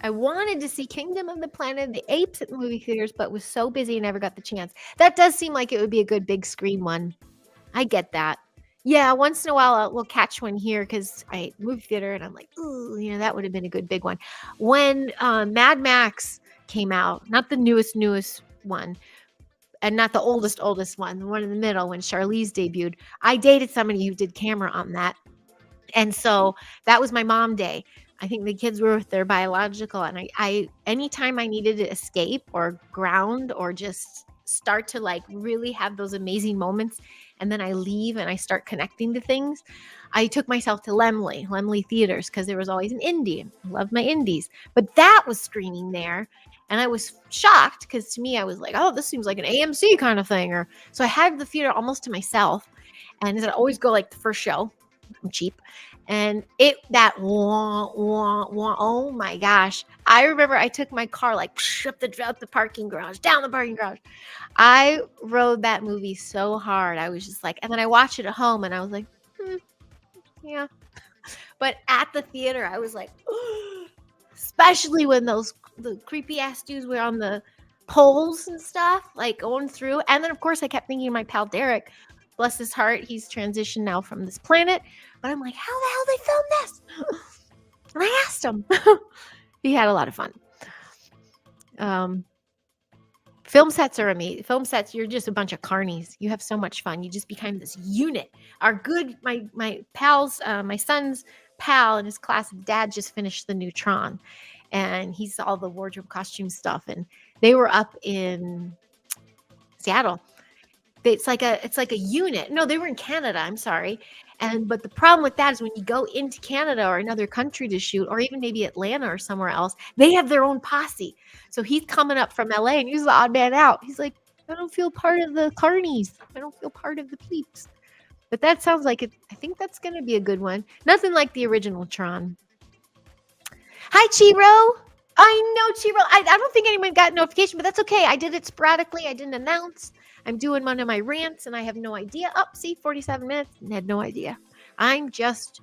I wanted to see Kingdom of the Planet of the Apes at the movie theaters, but was so busy and never got the chance. That does seem like it would be a good big screen one. I get that. Yeah, once in a while we'll catch one here because I movie theater and I'm like, ooh, that would have been a good big one. When Mad Max came out, not the newest one, and not the oldest one, the one in the middle when Charlize debuted. I dated somebody who did camera on that. And so that was my mom day. I think the kids were with their biological, and I anytime I needed to escape or ground or just start to like really have those amazing moments, and then I leave and I start connecting to things, I took myself to Lemley Theaters because there was always an indie. I loved my indies, but that was screening there. And I was shocked because to me, I was like, oh, this seems like an AMC kind of thing. So I had the theater almost to myself. And I always go like the first show. I'm cheap. And oh my gosh. I remember I took my car like up the parking garage, down the parking garage. I rode that movie so hard. I was just like, and then I watched it at home and I was like, yeah. But at the theater, I was like, especially when the creepy ass dudes were on the poles and stuff, like going through. And then, of course, I kept thinking of my pal Derek. Bless his heart, he's transitioned now from this planet. But I'm like, how the hell they filmed this? And I asked him. He had a lot of fun. Film sets are amazing. Film sets, you're just a bunch of carnies. You have so much fun. You just become this unit. My pals, my son's pal in his class, dad just finished the Neutron. And he saw the wardrobe costume stuff. And they were up in Seattle. It's like a unit. No, they were in Canada. I'm sorry. But the problem with that is when you go into Canada or another country to shoot, or even maybe Atlanta or somewhere else, they have their own posse. So he's coming up from LA and he's the odd man out. He's like, I don't feel part of the carnies. I don't feel part of the peeps. But that sounds like it. I think that's going to be a good one. Nothing like the original Tron. Hi, Chiro. I know, Chiro. I don't think anyone got notification, but that's okay. I did it sporadically. I didn't announce. I'm doing one of my rants, and I have no idea. See, 47 minutes. I had no idea. I'm just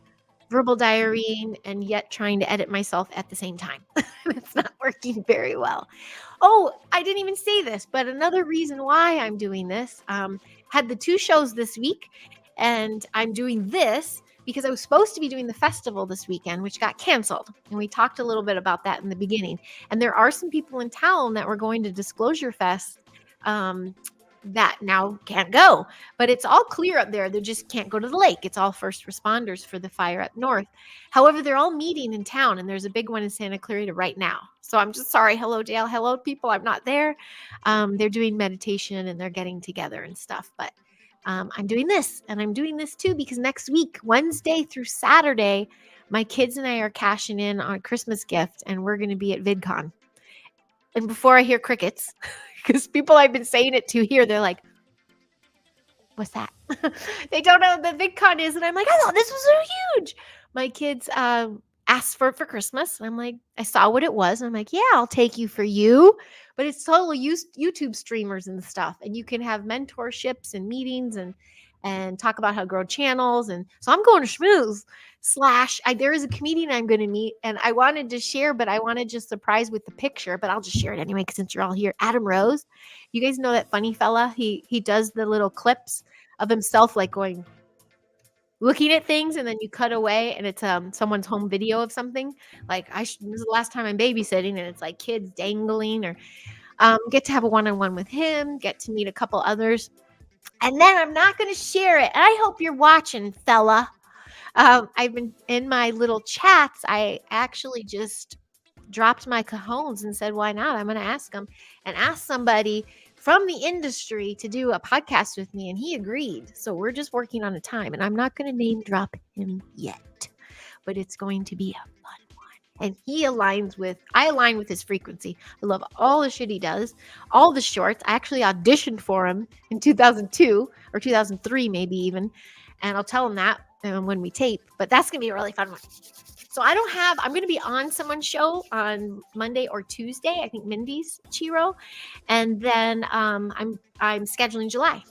verbal diarying and yet trying to edit myself at the same time. It's not working very well. Oh, I didn't even say this, but another reason why I'm doing this, had the 2 shows this week, and I'm doing this because I was supposed to be doing the festival this weekend, which got canceled. And we talked a little bit about that in the beginning. And there are some people in town that were going to Disclosure Fest that now can't go. But it's all clear up there. They just can't go to the lake. It's all first responders for the fire up north. However, they're all meeting in town, and there's a big one in Santa Clarita right now. So I'm just sorry. Hello, Dale. Hello, people. I'm not there. They're doing meditation, and they're getting together and stuff. But I'm doing this, and I'm doing this too because next week, Wednesday through Saturday, my kids and I are cashing in on a Christmas gift, and we're going to be at VidCon. And before I hear crickets, because people I've been saying it to here, they're like, what's that? They don't know what the VidCon is, and I'm like, I thought this was so huge. My kids asked for it for Christmas, and I'm like, I saw what it was, and I'm like, yeah, I'll take you for you. But it's totally YouTube streamers and stuff, and you can have mentorships and meetings and talk about how to grow channels. And so I'm going to schmooze / there is a comedian I'm going to meet, and I wanted to share, but I wanted just surprise with the picture, but I'll just share it anyway, because since you're all here. Adam Rose, you guys know that funny fella? He does the little clips of himself, like looking at things, and then you cut away and it's someone's home video of something. Like this is the last time I'm babysitting, and it's like kids dangling, or get to have a one-on-one with him, get to meet a couple others. And then I'm not going to share it. And I hope you're watching, fella. I've been in my little chats. I actually just dropped my cajones and said, why not? I'm going to ask him and ask somebody from the industry to do a podcast with me. And he agreed. So we're just working on a time, and I'm not going to name drop him yet, but it's going to be a fun one. And I align with his frequency. I love all the shit he does, all the shorts. I actually auditioned for him in 2002 or 2003, maybe even. And I'll tell him that when we tape, but that's going to be a really fun one. So I'm going to be on someone's show on Monday or Tuesday. I think Mindy's Chiro. And then I'm scheduling July.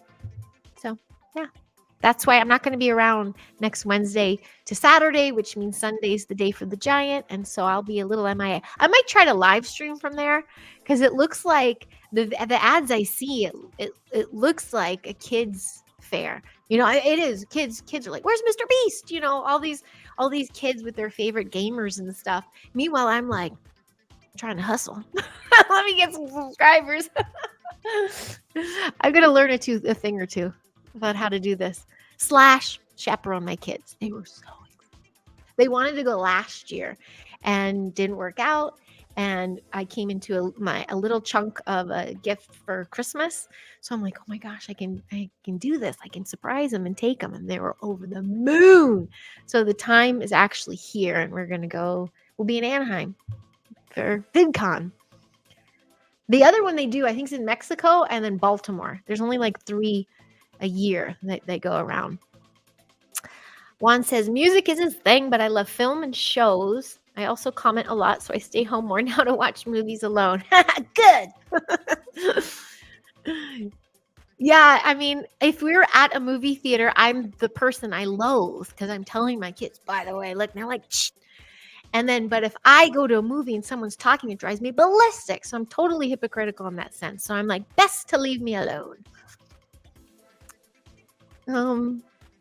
That's why I'm not going to be around next Wednesday to Saturday, which means Sunday's the day for the Giant. And so I'll be a little MIA. I might try to live stream from there because it looks like the ads I see, it looks like a kid's fair. It is. Kids are like, where's Mr. Beast? All these kids with their favorite gamers and stuff. Meanwhile, I'm like trying to hustle. Let me get some subscribers. I'm going to learn a thing or two about how to do this / chaperone my kids. They were so excited. They wanted to go last year and didn't work out. And I came into a little chunk of a gift for Christmas. So I'm like, oh my gosh, I can do this. I can surprise them and take them. And they were over the moon. So the time is actually here and we're going to go. We'll be in Anaheim for VidCon. The other one they do, I think, is in Mexico and then Baltimore. There's only like 3 a year that they go around. Juan says, music is his thing, but I love film and shows. I also comment a lot, so I stay home more now to watch movies alone. Good. Yeah, I mean, if we were at a movie theater, I'm the person I loathe because I'm telling my kids, by the way, look, and they're like, shh. And then, but if I go to a movie and someone's talking, it drives me ballistic. So I'm totally hypocritical in that sense. So I'm like, best to leave me alone.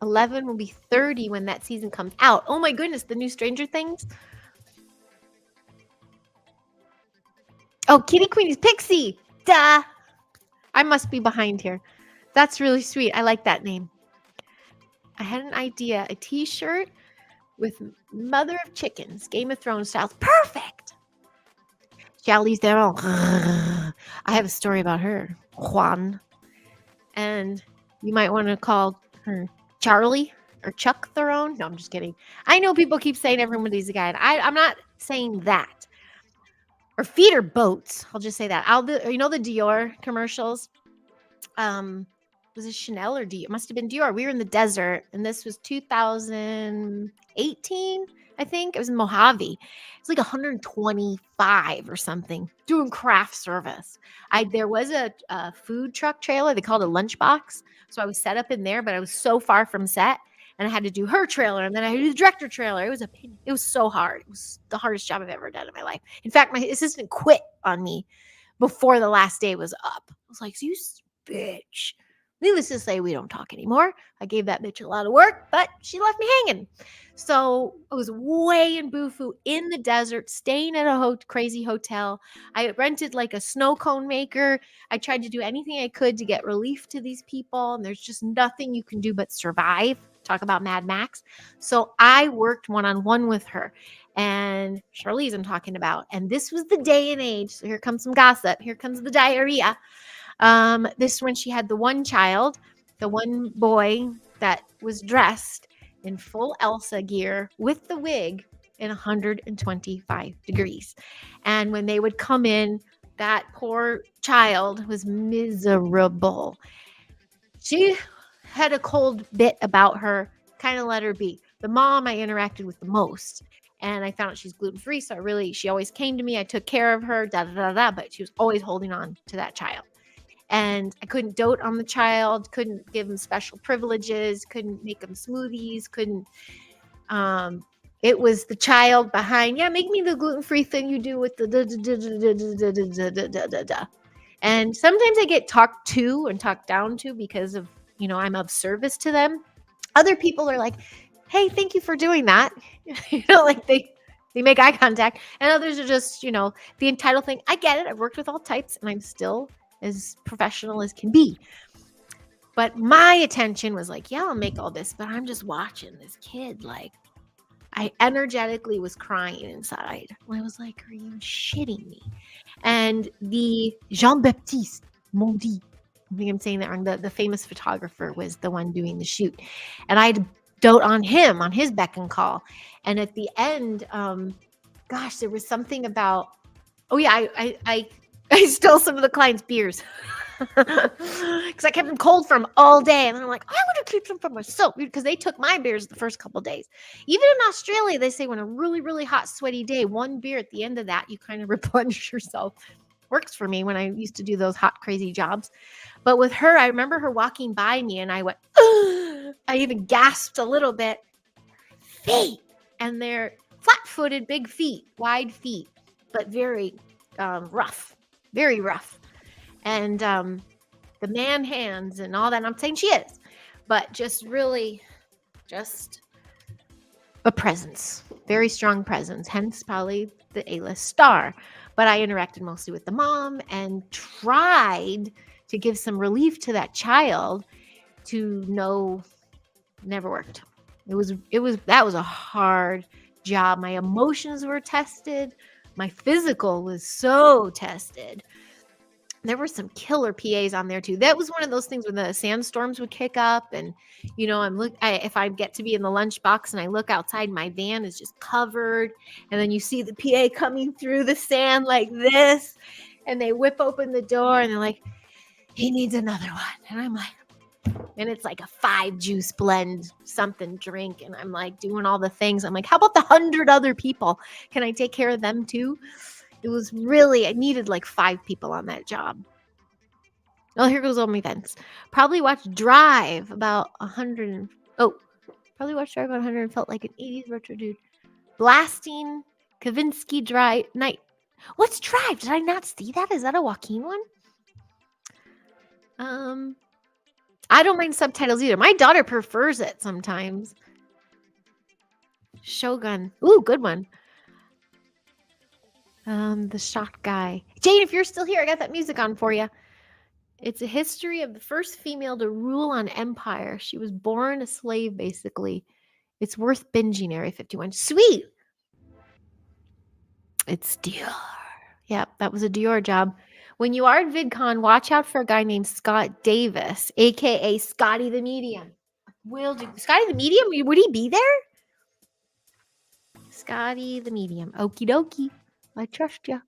11 will be 30 when that season comes out. Oh my goodness, the new Stranger Things. Oh, Kitty Queenie's Pixie. Duh. I must be behind here. That's really sweet. I like that name. I had an idea. A t-shirt with Mother of Chickens, Game of Thrones style. Perfect. Charlize Theron. I have a story about her. Juan. And you might want to call her Charlie or Chuck Theron. No, I'm just kidding. I know people keep saying everybody's a guy. And I'm not saying that. Or feet or boats. I'll just say that. The Dior commercials? Was it Chanel or Dior? It must have been Dior. We were in the desert, and this was 2018, I think. It was in Mojave. It's like 125 or something, doing craft service. There was a food truck trailer. They called it a lunchbox. So I was set up in there, but I was so far from set, and I had to do her trailer, and then I had to do the director trailer. It was so hard. It was the hardest job I've ever done in my life. In fact, my assistant quit on me before the last day was up. I was like, you bitch. Needless to say, we don't talk anymore. I gave that bitch a lot of work, but she left me hanging. So I was way in Bufu in the desert, staying at a crazy hotel. I rented like a snow cone maker. I tried to do anything I could to get relief to these people. And there's just nothing you can do but survive. Talk about Mad Max. So I worked one-on-one with her. And Charlize I'm talking about. And this was the day and age. So here comes some gossip. Here comes the diarrhea. This when she had the one child, the one boy that was dressed in full Elsa gear with the wig in 125 degrees. And when they would come in, that poor child was miserable. She had a cold bit about her, kind of let her be. The mom I interacted with the most. And I found out she's gluten-free. So she always came to me. I took care of her, but she was always holding on to that child. And I couldn't dote on the child, couldn't give him special privileges, couldn't make him smoothies, it was the child behind, make me the gluten-free thing you do with the And sometimes I get talked to and talked down to because of, I'm of service to them. Other people are like, hey, thank you for doing that. Like they make eye contact. And others are just, the entitled thing. I get it. I've worked with all types and I'm still as professional as can be. But my attention was like, I'll make all this, but I'm just watching this kid. Like, I energetically was crying inside. I was like, are you shitting me? And the Jean-Baptiste Mondi, I think I'm saying that wrong, the famous photographer was the one doing the shoot. And I'd dote on him, on his beck and call. And at the end, there was something about, I stole some of the clients' beers because I kept them cold for them all day. And then I'm like, I want to keep them for myself because they took my beers the first couple of days. Even in Australia, they say when a really, really hot, sweaty day, one beer at the end of that, you kind of replenish yourself. works for me when I used to do those hot, crazy jobs. But with her, I remember her walking by me and I went, I even gasped a little bit. Feet. And they're flat-footed, big feet, wide feet, but very rough, very rough. And the man hands and all that. And I'm saying she is, but just really just a presence, very strong presence, hence probably the A-list star. But I interacted mostly with the mom and tried to give some relief to that child to know never worked. That was a hard job. My emotions were tested. My physical was so tested. There were some killer PAs on there too. That was one of those things when the sandstorms would kick up, and if I get to be in the lunchbox and I look outside, my van is just covered, and then you see the PA coming through the sand like this, and they whip open the door and they're like, "He needs another one," and I'm like, and it's like a 5 juice blend something drink, and I'm like doing all the things. I'm like, how about the 100 other people? Can I take care of them too? It was really, I needed like 5 people on that job. Oh, here goes all my events. Probably watched Drive about 100. Probably watched Drive about 100 and felt like an 80s retro dude. Blasting Kavinsky Drive Night. What's Drive? Did I not see that? Is that a Joaquin one? I don't mind subtitles either. My daughter prefers it sometimes. Shogun. Ooh, good one. The shot guy. Jane, if you're still here, I got that music on for you. It's a history of the first female to rule on empire. She was born a slave, basically. It's worth binging, Area 51. Sweet. It's Dior. Yep, that was a Dior job. When you are at VidCon, watch out for a guy named Scott Davis, a.k.a. Scotty the Medium. Scotty the Medium? Would he be there? Scotty the Medium. Okie dokie. I trust you.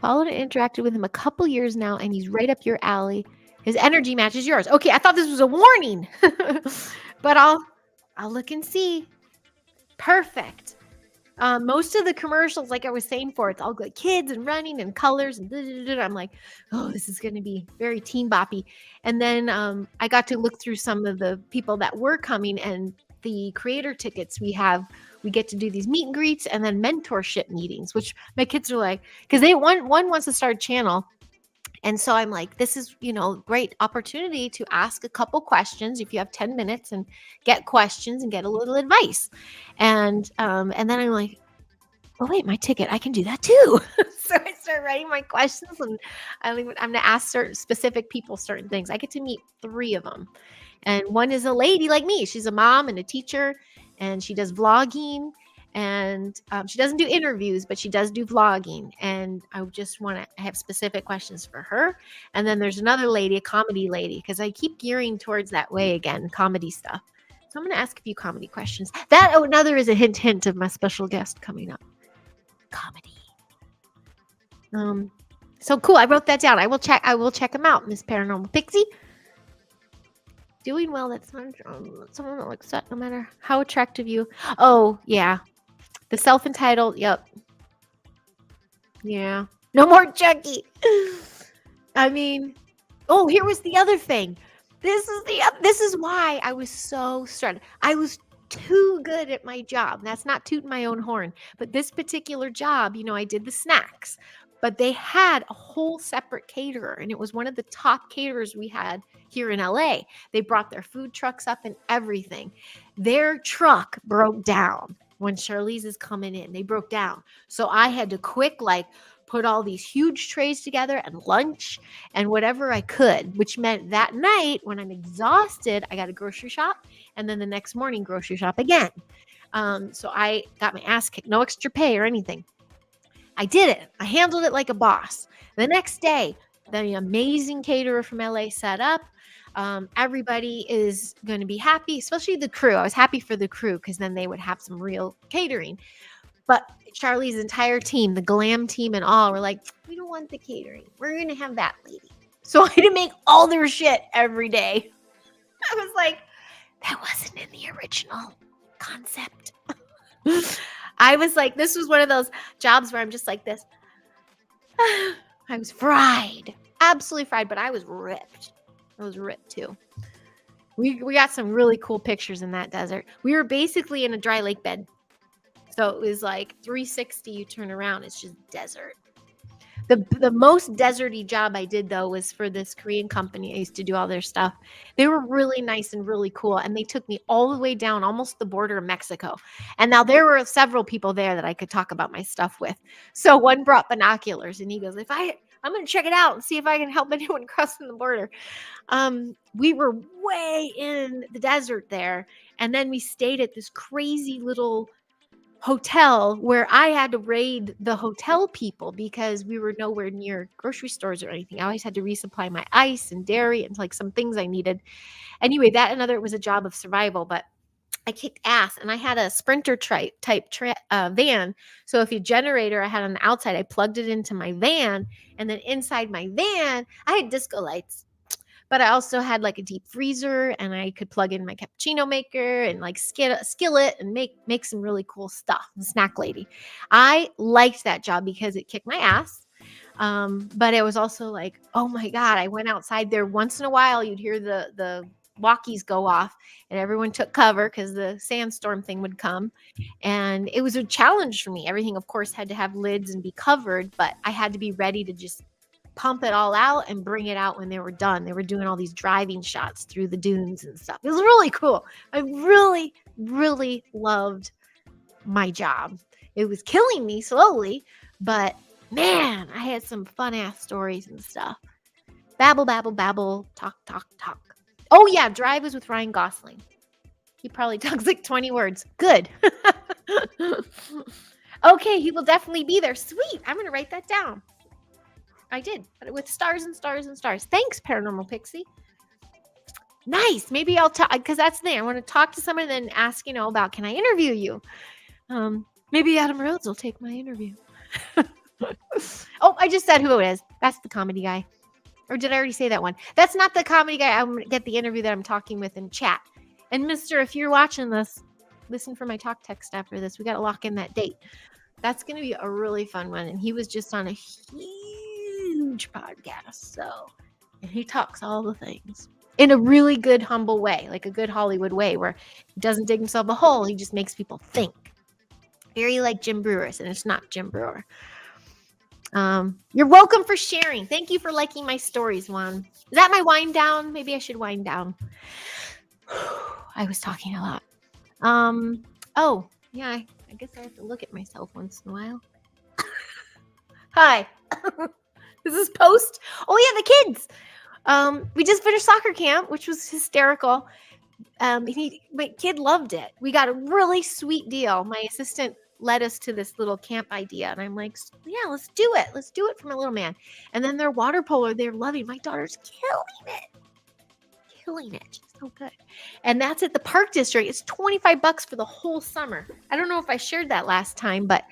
Followed and interacted with him a couple years now, and he's right up your alley. His energy matches yours. Okay, I thought this was a warning. But I'll look and see. Perfect. Most of the commercials, like I was saying for, it's all like kids and running and colors and I'm like, oh, this is going to be very teen boppy. And then I got to look through some of the people that were coming, and the creator tickets we get to do these meet and greets and then mentorship meetings, which my kids are like, because one wants to start a channel. And so I'm like, this is, great opportunity to ask a couple questions if you have 10 minutes and get questions and get a little advice. And then I'm like, oh, wait, my ticket, I can do that too. So I start writing my questions, and I'm going to ask certain specific people certain things. I get to meet 3 of them. And one is a lady like me. She's a mom and a teacher, and she does vlogging. And she doesn't do interviews, but she does do vlogging. And I just want to have specific questions for her. And then there's another lady, a comedy lady, because I keep gearing towards that way again, comedy stuff. So I'm going to ask a few comedy questions. Another is a hint of my special guest coming up. Comedy. So cool. I wrote that down. I will check them out, Miss Paranormal Pixie. Doing well. That's not someone that looks at no matter how attractive you. Oh, yeah. The self-entitled, yep. Yeah. No more Chucky. I mean, here was the other thing. This is why I was so stressed. I was too good at my job. That's not tooting my own horn, but this particular job, I did the snacks, but they had a whole separate caterer, and it was one of the top caterers we had here in LA. They brought their food trucks up and everything. Their truck broke down. When Charlize is coming in, they broke down. So I had to quick, put all these huge trays together and lunch and whatever I could, which meant that night when I'm exhausted, I got to grocery shop, and then the next morning grocery shop again. So I got my ass kicked, no extra pay or anything. I did it. I handled it like a boss. The next day, the amazing caterer from LA set up. Everybody is going to be happy, especially the crew. I was happy for the crew because then they would have some real catering. But Charlie's entire team, the glam team and all, were like, we don't want the catering. We're going to have that lady. So I had to make all their shit every day. I was like, that wasn't in the original concept. I was like, this was one of those jobs where I'm just like this. I was fried, absolutely fried, but I was ripped. I was ripped too. We got some really cool pictures in that desert. We were basically in a dry lake bed. So it was like 360, you turn around, it's just desert. The most deserty job I did though was for this Korean company. I used to do all their stuff. They were really nice and really cool, and they took me all the way down almost the border of Mexico. And now there were several people there that I could talk about my stuff with. So one brought binoculars and he goes, I'm going to check it out and see if I can help anyone crossing the border. We were way in the desert there, and then we stayed at this crazy little hotel where I had to raid the hotel people because we were nowhere near grocery stores or anything. I always had to resupply my ice and dairy and like some things I needed. Anyway, that another it was a job of survival, but I kicked ass, and I had a Sprinter type van. So if a generator I had on the outside, I plugged it into my van, and then inside my van, I had disco lights. But I also had like a deep freezer, and I could plug in my cappuccino maker and like skillet and make some really cool stuff. The snack lady. I liked that job because it kicked my ass. But it was also like, oh my God, I went outside there once in a while. You'd hear the walkies go off, and everyone took cover because the sandstorm thing would come. And it was a challenge for me. Everything, of course, had to have lids and be covered, but I had to be ready to just pump it all out and bring it out when they were done. They were doing all these driving shots through the dunes and stuff. It was really cool. I really, really loved my job. It was killing me slowly, but man, I had some fun ass stories and stuff. Babble, babble, babble, talk, talk, talk. Oh yeah, Drive was with Ryan Gosling. He probably talks like 20 words. Good. Okay, he will definitely be there. Sweet. I'm going to write that down. I did, but with stars and stars and stars. Thanks, Paranormal Pixie. Nice. Maybe I'll talk, because that's the thing. I want to talk to someone and then ask, about, can I interview you? Maybe Adam Rhodes will take my interview. Oh, I just said who it is. That's the comedy guy. Or did I already say that one? That's not the comedy guy. I'm going to get the interview that I'm talking with in chat. And mister, if you're watching this, listen for my talk text after this. We got to lock in that date. That's going to be a really fun one. And he was just on a huge podcast. And he talks all the things in a really good, humble way, like a good Hollywood way where he doesn't dig himself a hole. He just makes people think. Very like Jim Brewer's, and it's not Jim Brewer. You're welcome for sharing. Thank you for liking my stories, Juan. Is that my wind down? Maybe I should wind down. I was talking a lot. Oh, yeah, I guess I have to look at myself once in a while. Hi. This is post. Oh yeah, the kids. We just finished soccer camp, which was hysterical. My kid loved it. We got a really sweet deal. My assistant led us to this little camp idea, and I'm like, yeah, let's do it. Let's do it for my little man. And then their water polo, they're loving. My daughter's killing it. She's so good. And that's at the Park District. It's $25 for the whole summer. I don't know if I shared that last time, but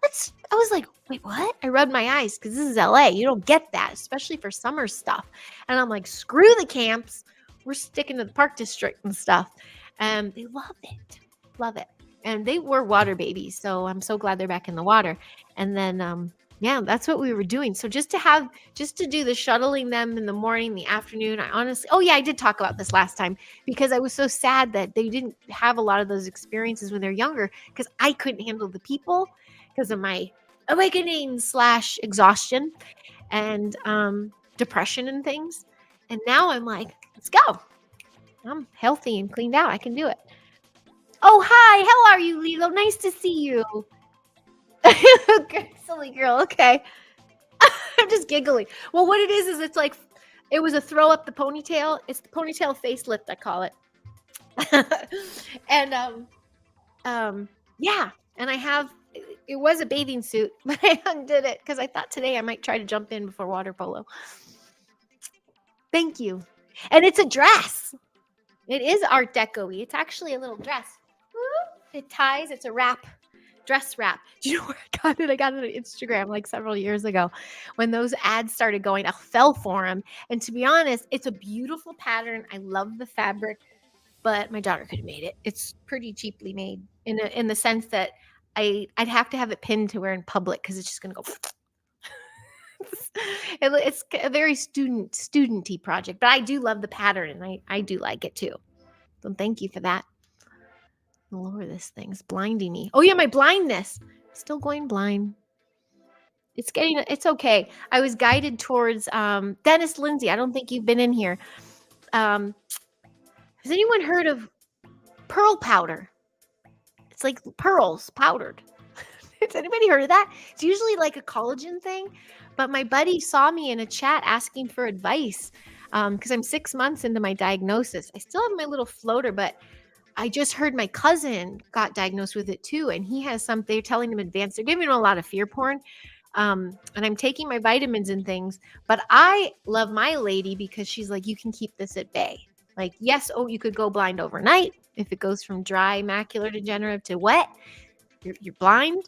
I was like, wait, what? I rubbed my eyes because this is LA. You don't get that, especially for summer stuff. And I'm like, screw the camps. We're sticking to the Park District and stuff. And they love it. Love it. And they were water babies. So I'm so glad they're back in the water. And then, yeah, that's what we were doing. So just to do the shuttling them in the morning, the afternoon, I did talk about this last time because I was so sad that they didn't have a lot of those experiences when they're younger because I couldn't handle the people because of my awakening / exhaustion and depression and things. And now I'm like, let's go. I'm healthy and cleaned out. I can do it. Oh, hi. How are you, Lilo? Nice to see you. Silly girl. Okay. I'm just giggling. Well, what it is it's like, it was a throw up the ponytail. It's the ponytail facelift, I call it. And, yeah. And it was a bathing suit, but I undid it because I thought today I might try to jump in before water polo. Thank you. And it's a dress. It is Art Deco-y. It's actually a little dress. It ties. It's a wrap. Dress wrap. Do you know where I got it? I got it on Instagram like several years ago when those ads started going. I fell for them. And to be honest, it's a beautiful pattern. I love the fabric, but my daughter could have made it. It's pretty cheaply made in the sense that I'd have to have it pinned to wear in public because it's just going to go. It's a very studenty project, but I do love the pattern, and I do like it too. So thank you for that. Lower this thing. It's blinding me. Oh yeah, my blindness. Still going blind. It's okay. I was guided towards Dennis Lindsay. I don't think you've been in here. Has anyone heard of pearl powder? It's like pearls powdered. Has anybody heard of that? It's usually like a collagen thing, but my buddy saw me in a chat asking for advice because I'm 6 months into my diagnosis. I still have my little floater, but I just heard my cousin got diagnosed with it too, and he has some. They're telling him advanced. They're giving him a lot of fear porn, and I'm taking my vitamins and things. But I love my lady because she's like, you can keep this at bay. Like, yes, you could go blind overnight if it goes from dry macular degenerative to wet. You're blind.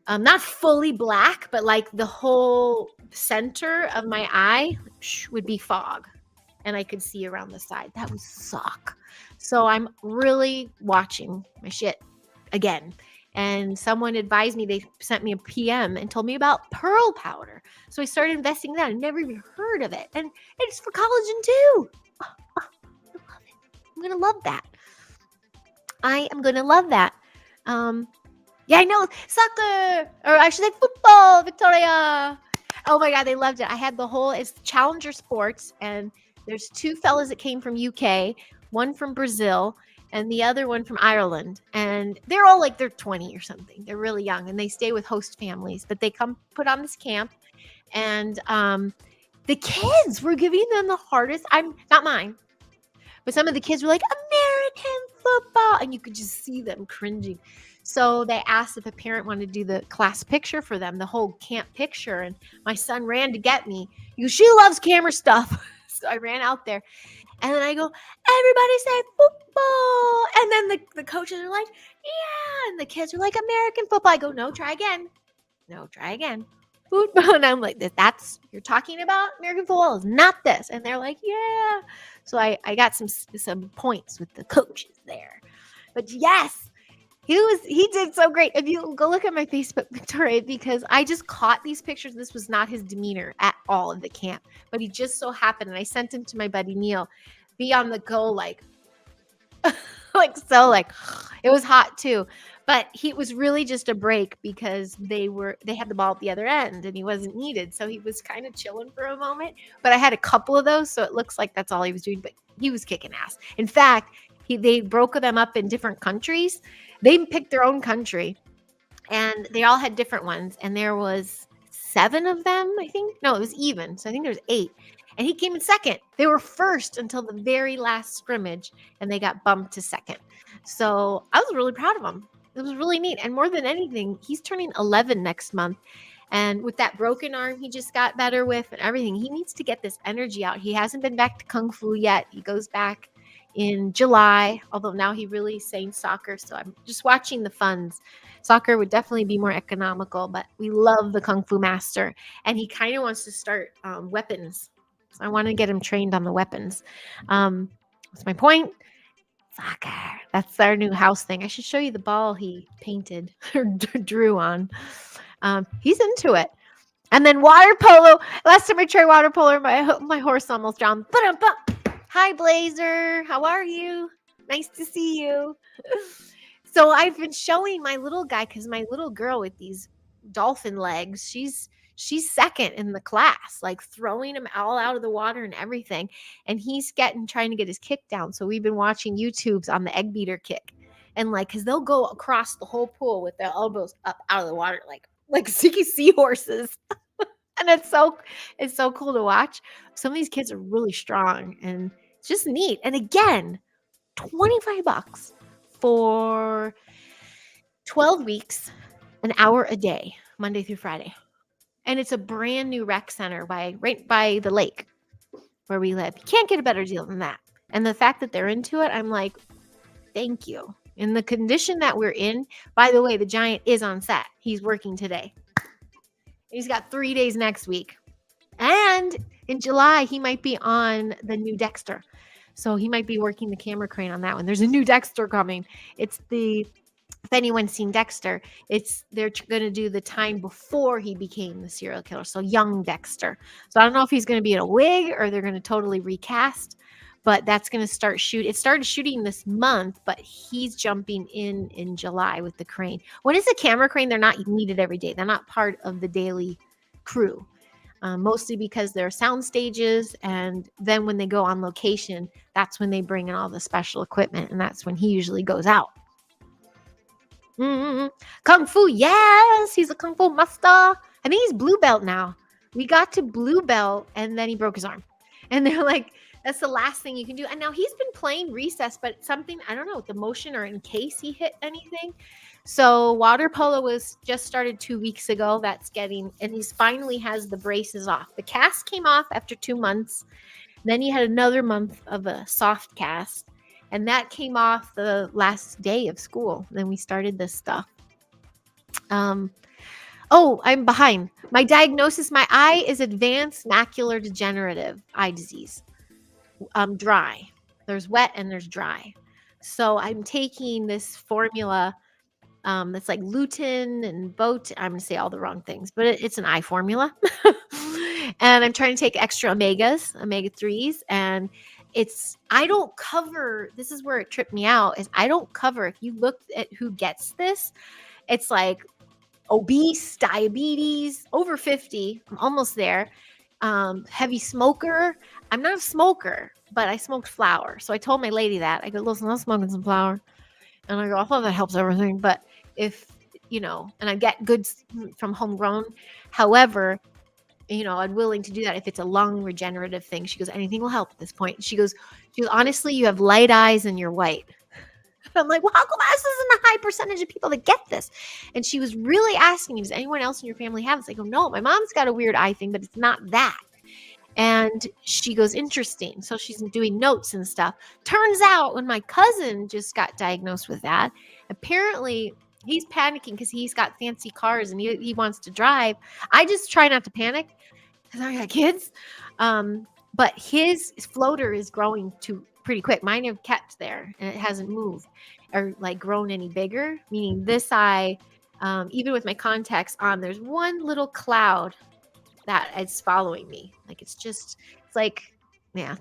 Not fully black, but like the whole center of my eye would be fog, and I could see around the side. That would suck. So I'm really watching my shit again. And someone advised me, they sent me a PM and told me about pearl powder. So I started investing in that. I never even heard of it. And it's for collagen too. I love it. I'm going to love that. I am going to love that. Yeah, I know. Soccer, or I should say football, Victoria. Oh my God, they loved it. I had it's Challenger Sports, and there's 2 fellas that came from UK, one from Brazil, and the other one from Ireland. And they're all like, they're 20 or something. They're really young, and they stay with host families, but they come put on this camp. And the kids were giving them the hardest. I'm not mine, but some of the kids were like, American football. And you could just see them cringing. So they asked if a parent wanted to do the class picture for them, the whole camp picture. And my son ran to get me. He goes, she loves camera stuff. So I ran out there. And then I go, everybody say football. And then the coaches are like, yeah. And the kids are like, American football. I go, no, try again. No, try again. Football. And I'm like, that's you're talking about American football is not this. And they're like, yeah. So I got some points with the coaches there. But yes, he did so great. If you go look at my Facebook, Victoria, because I just caught these pictures. This was not his demeanor at all in the camp, but he just so happened, and I sent him to my buddy Neil, be on the go, like it was hot too. But it was really just a break because they had the ball at the other end and he wasn't needed. So he was kind of chilling for a moment. But I had a couple of those, so it looks like that's all he was doing. But he was kicking ass. In fact, they broke them up in different countries. They picked their own country, and they all had different ones. And there was 7 of them, I think. No, it was even. So I think there was 8. And he came in second. They were first until the very last scrimmage, and they got bumped to second. So I was really proud of him. It was really neat. And more than anything, he's turning 11 next month. And with that broken arm he just got better with and everything, he needs to get this energy out. He hasn't been back to Kung Fu yet. He goes back in July, although now he really is saying soccer. So I'm just watching the funds. Soccer would definitely be more economical, but we love the Kung Fu master. And he kind of wants to start weapons. So I want to get him trained on the weapons. What's my point? Soccer. That's our new house thing. I should show you the ball he painted or drew on. He's into it. And then water polo. Last time I tried water polo, my horse almost drowned. Hi, Blazer. How are you? Nice to see you. So I've been showing my little guy, because my little girl with these dolphin legs, she's second in the class, like throwing him all out of the water and everything. And he's trying to get his kick down. So we've been watching YouTubes on the egg beater kick. And like, because they'll go across the whole pool with their elbows up out of the water, like sticky seahorses. And it's so cool to watch. Some of these kids are really strong, and it's just neat. And again, $25 for 12 weeks, an hour a day, Monday through Friday. And it's a brand new rec center right by the lake where we live. You can't get a better deal than that. And the fact that they're into it, I'm like, thank you. In the condition that we're in, by the way, the Giant is on set. He's working today. He's got 3 days next week. And in July, he might be on the new Dexter. So he might be working the camera crane on that one. There's a new Dexter coming. It's the if anyone's seen Dexter, they're going to do the time before he became the serial killer. So young Dexter. So I don't know if he's going to be in a wig or they're going to totally recast, but that's going to start shoot. It started shooting this month, but he's jumping in July with the crane. What is a camera crane? They're not needed every day. They're not part of the daily crew. Mostly because there are sound stages, and then when they go on location, that's when they bring in all the special equipment, and that's when he usually goes out. Kung Fu, yes, he's a Kung Fu master. I think he's blue belt now. We got to blue belt, and then he broke his arm. And they're like, that's the last thing you can do. And now he's been playing recess, but something, I don't know, with the motion or in case he hit anything. So water polo was just started 2 weeks ago. And he's finally has the braces off. The cast came off after 2 months. Then he had another month of a soft cast. And that came off the last day of school. Then we started this stuff. Oh, I'm behind. My diagnosis, my eye is advanced macular degenerative eye disease. Dry. There's wet and there's dry. So I'm taking this formula that's like lutein and I'm going to say all the wrong things, but it's an eye formula. And I'm trying to take extra omega-3s. And I don't cover, this is where it tripped me out, is I don't cover, if you look at who gets this, it's like obese, diabetes, over 50, I'm almost there, heavy smoker. I'm not a smoker, but I smoked flour. So I told my lady that. I go, listen, I'm smoking some flour. And I go, I thought that helps everything. But if, and I get goods from homegrown. However, I'm willing to do that if it's a lung regenerative thing. She goes, anything will help at this point. She goes, honestly, you have light eyes and you're white. I'm like, well, how come this isn't a high percentage of people that get this? And she was really asking me, does anyone else in your family have this? I go, no, my mom's got a weird eye thing, but it's not that. And she goes, interesting. So she's doing notes and stuff. Turns out when my cousin just got diagnosed with that, apparently he's panicking because he's got fancy cars and he wants to drive. I just try not to panic because I got kids. But his floater is growing pretty quick. Mine have kept there and it hasn't moved or like grown any bigger, meaning this eye, even with my contacts on, there's one little cloud that is following me. Like it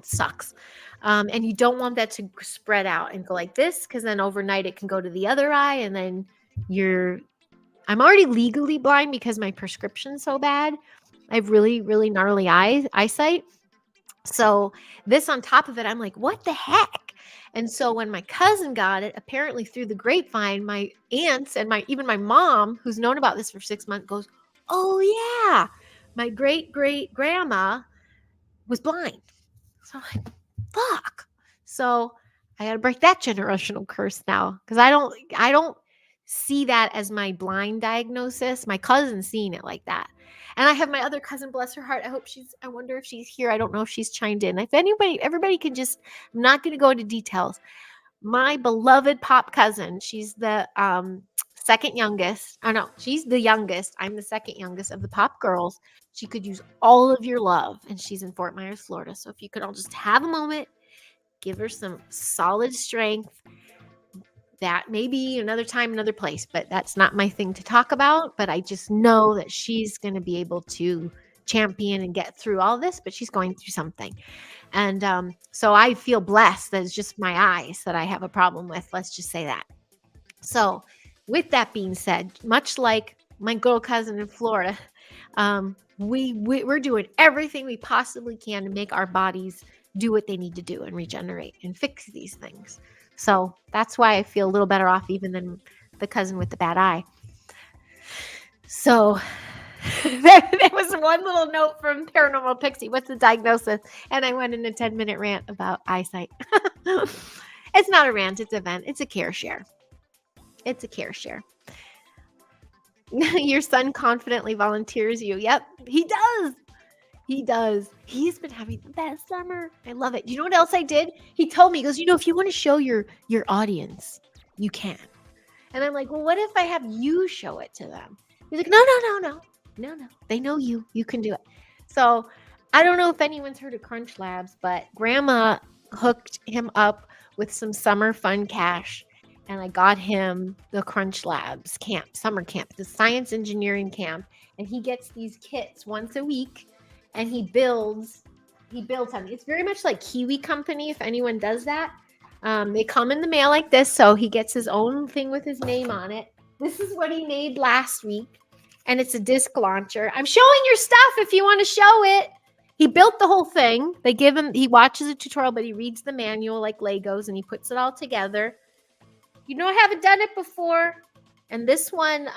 sucks. And you don't want that to spread out and go like this, because then overnight it can go to the other eye, and then I'm already legally blind because my prescription's so bad. I have really, really gnarly eyesight. So this on top of it, I'm like, what the heck? And so when my cousin got it, apparently through the grapevine, my aunts and even my mom, who's known about this for 6 months, goes, oh yeah, my great-great-grandma was blind. So I'm like, fuck. So I got to break that generational curse now, because I don't see that as my blind diagnosis. My cousin's seeing it like that. And I have my other cousin, bless her heart. I wonder if she's here. I don't know if she's chimed in. If everybody can just, I'm not going to go into details. My beloved pop cousin, she's the second youngest. Oh no, she's the youngest. I'm the second youngest of the pop girls. She could use all of your love, and she's in Fort Myers, Florida. So if you could all just have a moment, give her some solid strength. That maybe another time, another place, but that's not my thing to talk about. But I just know that she's going to be able to champion and get through all this, but she's going through something. And so I feel blessed that it's just my eyes that I have a problem with. Let's just say that. So with that being said, much like my girl cousin in Florida, we're doing everything we possibly can to make our bodies do what they need to do and regenerate and fix these things. So that's why I feel a little better off even than the cousin with the bad eye. So there was one little note from Paranormal Pixie. What's the diagnosis? And I went in a 10-minute rant about eyesight. It's not a rant. It's a vent. It's a care share. It's a care share. Your son confidently volunteers you. Yep, he does. He does. He's been having the best summer. I love it. You know what else I did? He told me, he goes, if you want to show your audience, you can. And I'm like, well, what if I have you show it to them? He's like, no. They know you. You can do it. So I don't know if anyone's heard of Crunch Labs, but Grandma hooked him up with some summer fun cash. and I got him the Crunch Labs camp, summer camp, the science engineering camp, and he gets these kits once a week, and he builds something. It's very much like Kiwi Company, if anyone does that. They come in the mail like this, so he gets his own thing with his name on it. This is what he made last week, and it's a disc launcher. I'm showing your stuff if you want to show it. He built the whole thing. He watches a tutorial, but he reads the manual like Legos, and he puts it all together. I haven't done it before. And this one,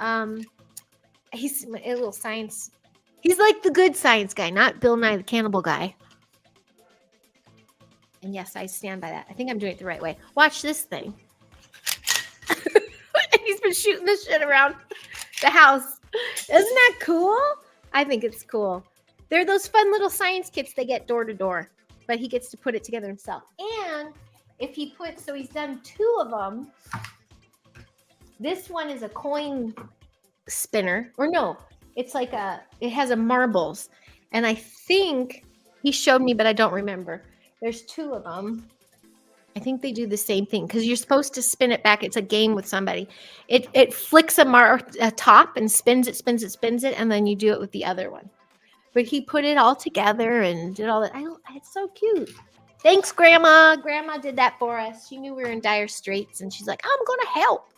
he's a little science. He's like the good science guy, not Bill Nye the Cannibal guy. And yes, I stand by that. I think I'm doing it the right way. Watch this thing. And he's been shooting this shit around the house. Isn't that cool? I think it's cool. They're those fun little science kits they get door to door, but he gets to put it together himself. And if he so he's done 2 of them. This one is a coin spinner, or no, it's like it has a marbles. And I think he showed me, but I don't remember. There's 2 of them. I think they do the same thing because you're supposed to spin it back. It's a game with somebody. It flicks a top and spins it, and then you do it with the other one. But he put it all together and did all that. It's so cute. Thanks, Grandma. Grandma did that for us. She knew we were in dire straits, and she's like, I'm going to help.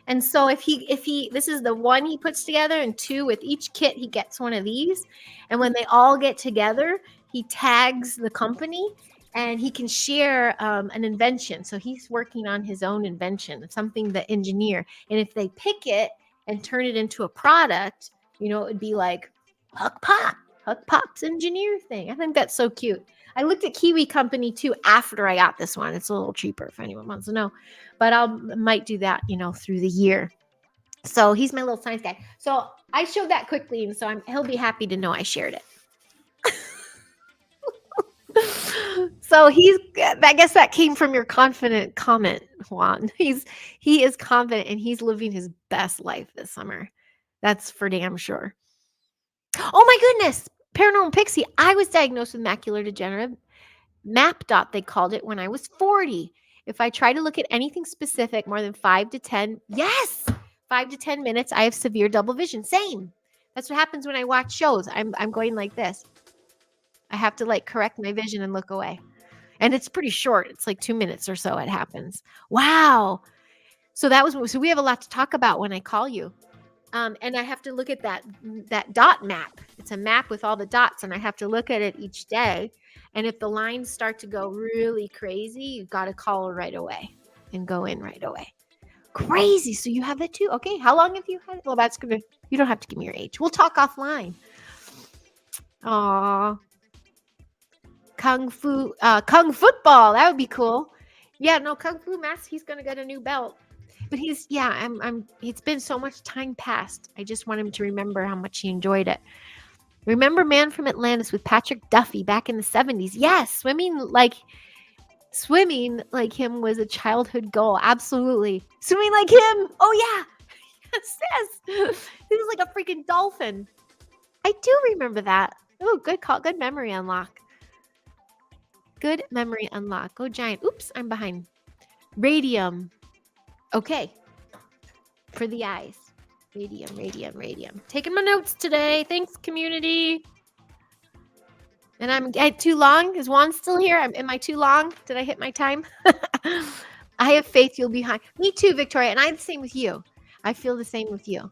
And so if he, this is the one he puts together, and 2 with each kit, he gets one of these. And when they all get together, he tags the company, and he can share an invention. So he's working on his own invention, something the engineer. And if they pick it and turn it into a product, it would be like Huck Pop's engineer thing. I think that's so cute. I looked at Kiwi Company too after I got this one. It's a little cheaper if anyone wants to know, but I might do that, through the year. So he's my little science guy. So I showed that quickly, and so he'll be happy to know I shared it. So I guess that came from your confident comment, Juan. He is confident, and he's living his best life this summer. That's for damn sure. Oh my goodness. Paranormal Pixie. I was diagnosed with macular degenerative map dot, they called it, when I was 40. If I try to look at anything specific more than 5 to 10 minutes, I have severe double vision. Same. That's what happens when I watch shows. I'm going like this. I have to correct my vision and look away. And it's pretty short. It's like 2 minutes or so it happens. Wow. So we have a lot to talk about when I call you. And I have to look at that dot map. It's a map with all the dots, and I have to look at it each day. And if the lines start to go really crazy, you've got to call right away and go in right away. Crazy. So you have it too. Okay. How long have you had it? Well, you don't have to give me your age. We'll talk offline. Aw. Kung football. That would be cool. Yeah, no, Kung Fu Master, he's going to get a new belt. But it's been so much time passed. I just want him to remember how much he enjoyed it. Remember Man from Atlantis with Patrick Duffy back in the 70s? Yes, swimming like him was a childhood goal. Absolutely. Swimming like him. Oh yeah. Yes. He was like a freaking dolphin. I do remember that. Oh, good call. Good memory unlock. Good memory unlock. Go Giant. Oops, I'm behind. Radium. Okay. For the eyes. Radium. Taking my notes today. Thanks, community. And I'm too long. Is Juan still here? Am I too long? Did I hit my time? I have faith you'll be high. Me too, Victoria. And I'm the same with you. I feel the same with you.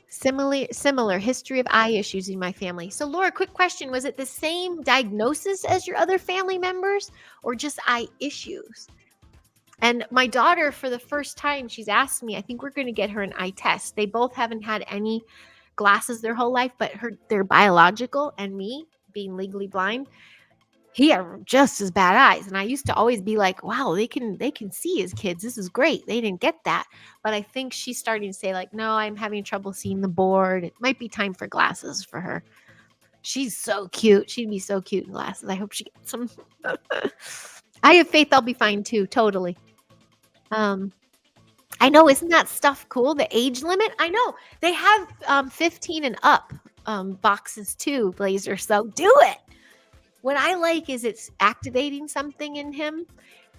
Similar history of eye issues in my family. So Laura, quick question. Was it the same diagnosis as your other family members or just eye issues? And my daughter, for the first time, she's asked me, I think we're going to get her an eye test. They both haven't had any glasses their whole life, but they're biological, and me being legally blind, he have just as bad eyes. And I used to always be like, wow, they can see as kids. This is great. They didn't get that. But I think she's starting to say no, I'm having trouble seeing the board. It might be time for glasses for her. She's so cute. She'd be so cute in glasses. I hope she gets some. I have faith I'll be fine too. Totally. I know, isn't that stuff cool? The age limit? I know. They have 15 and up boxes too, Blazer. So do it. What I like is it's activating something in him.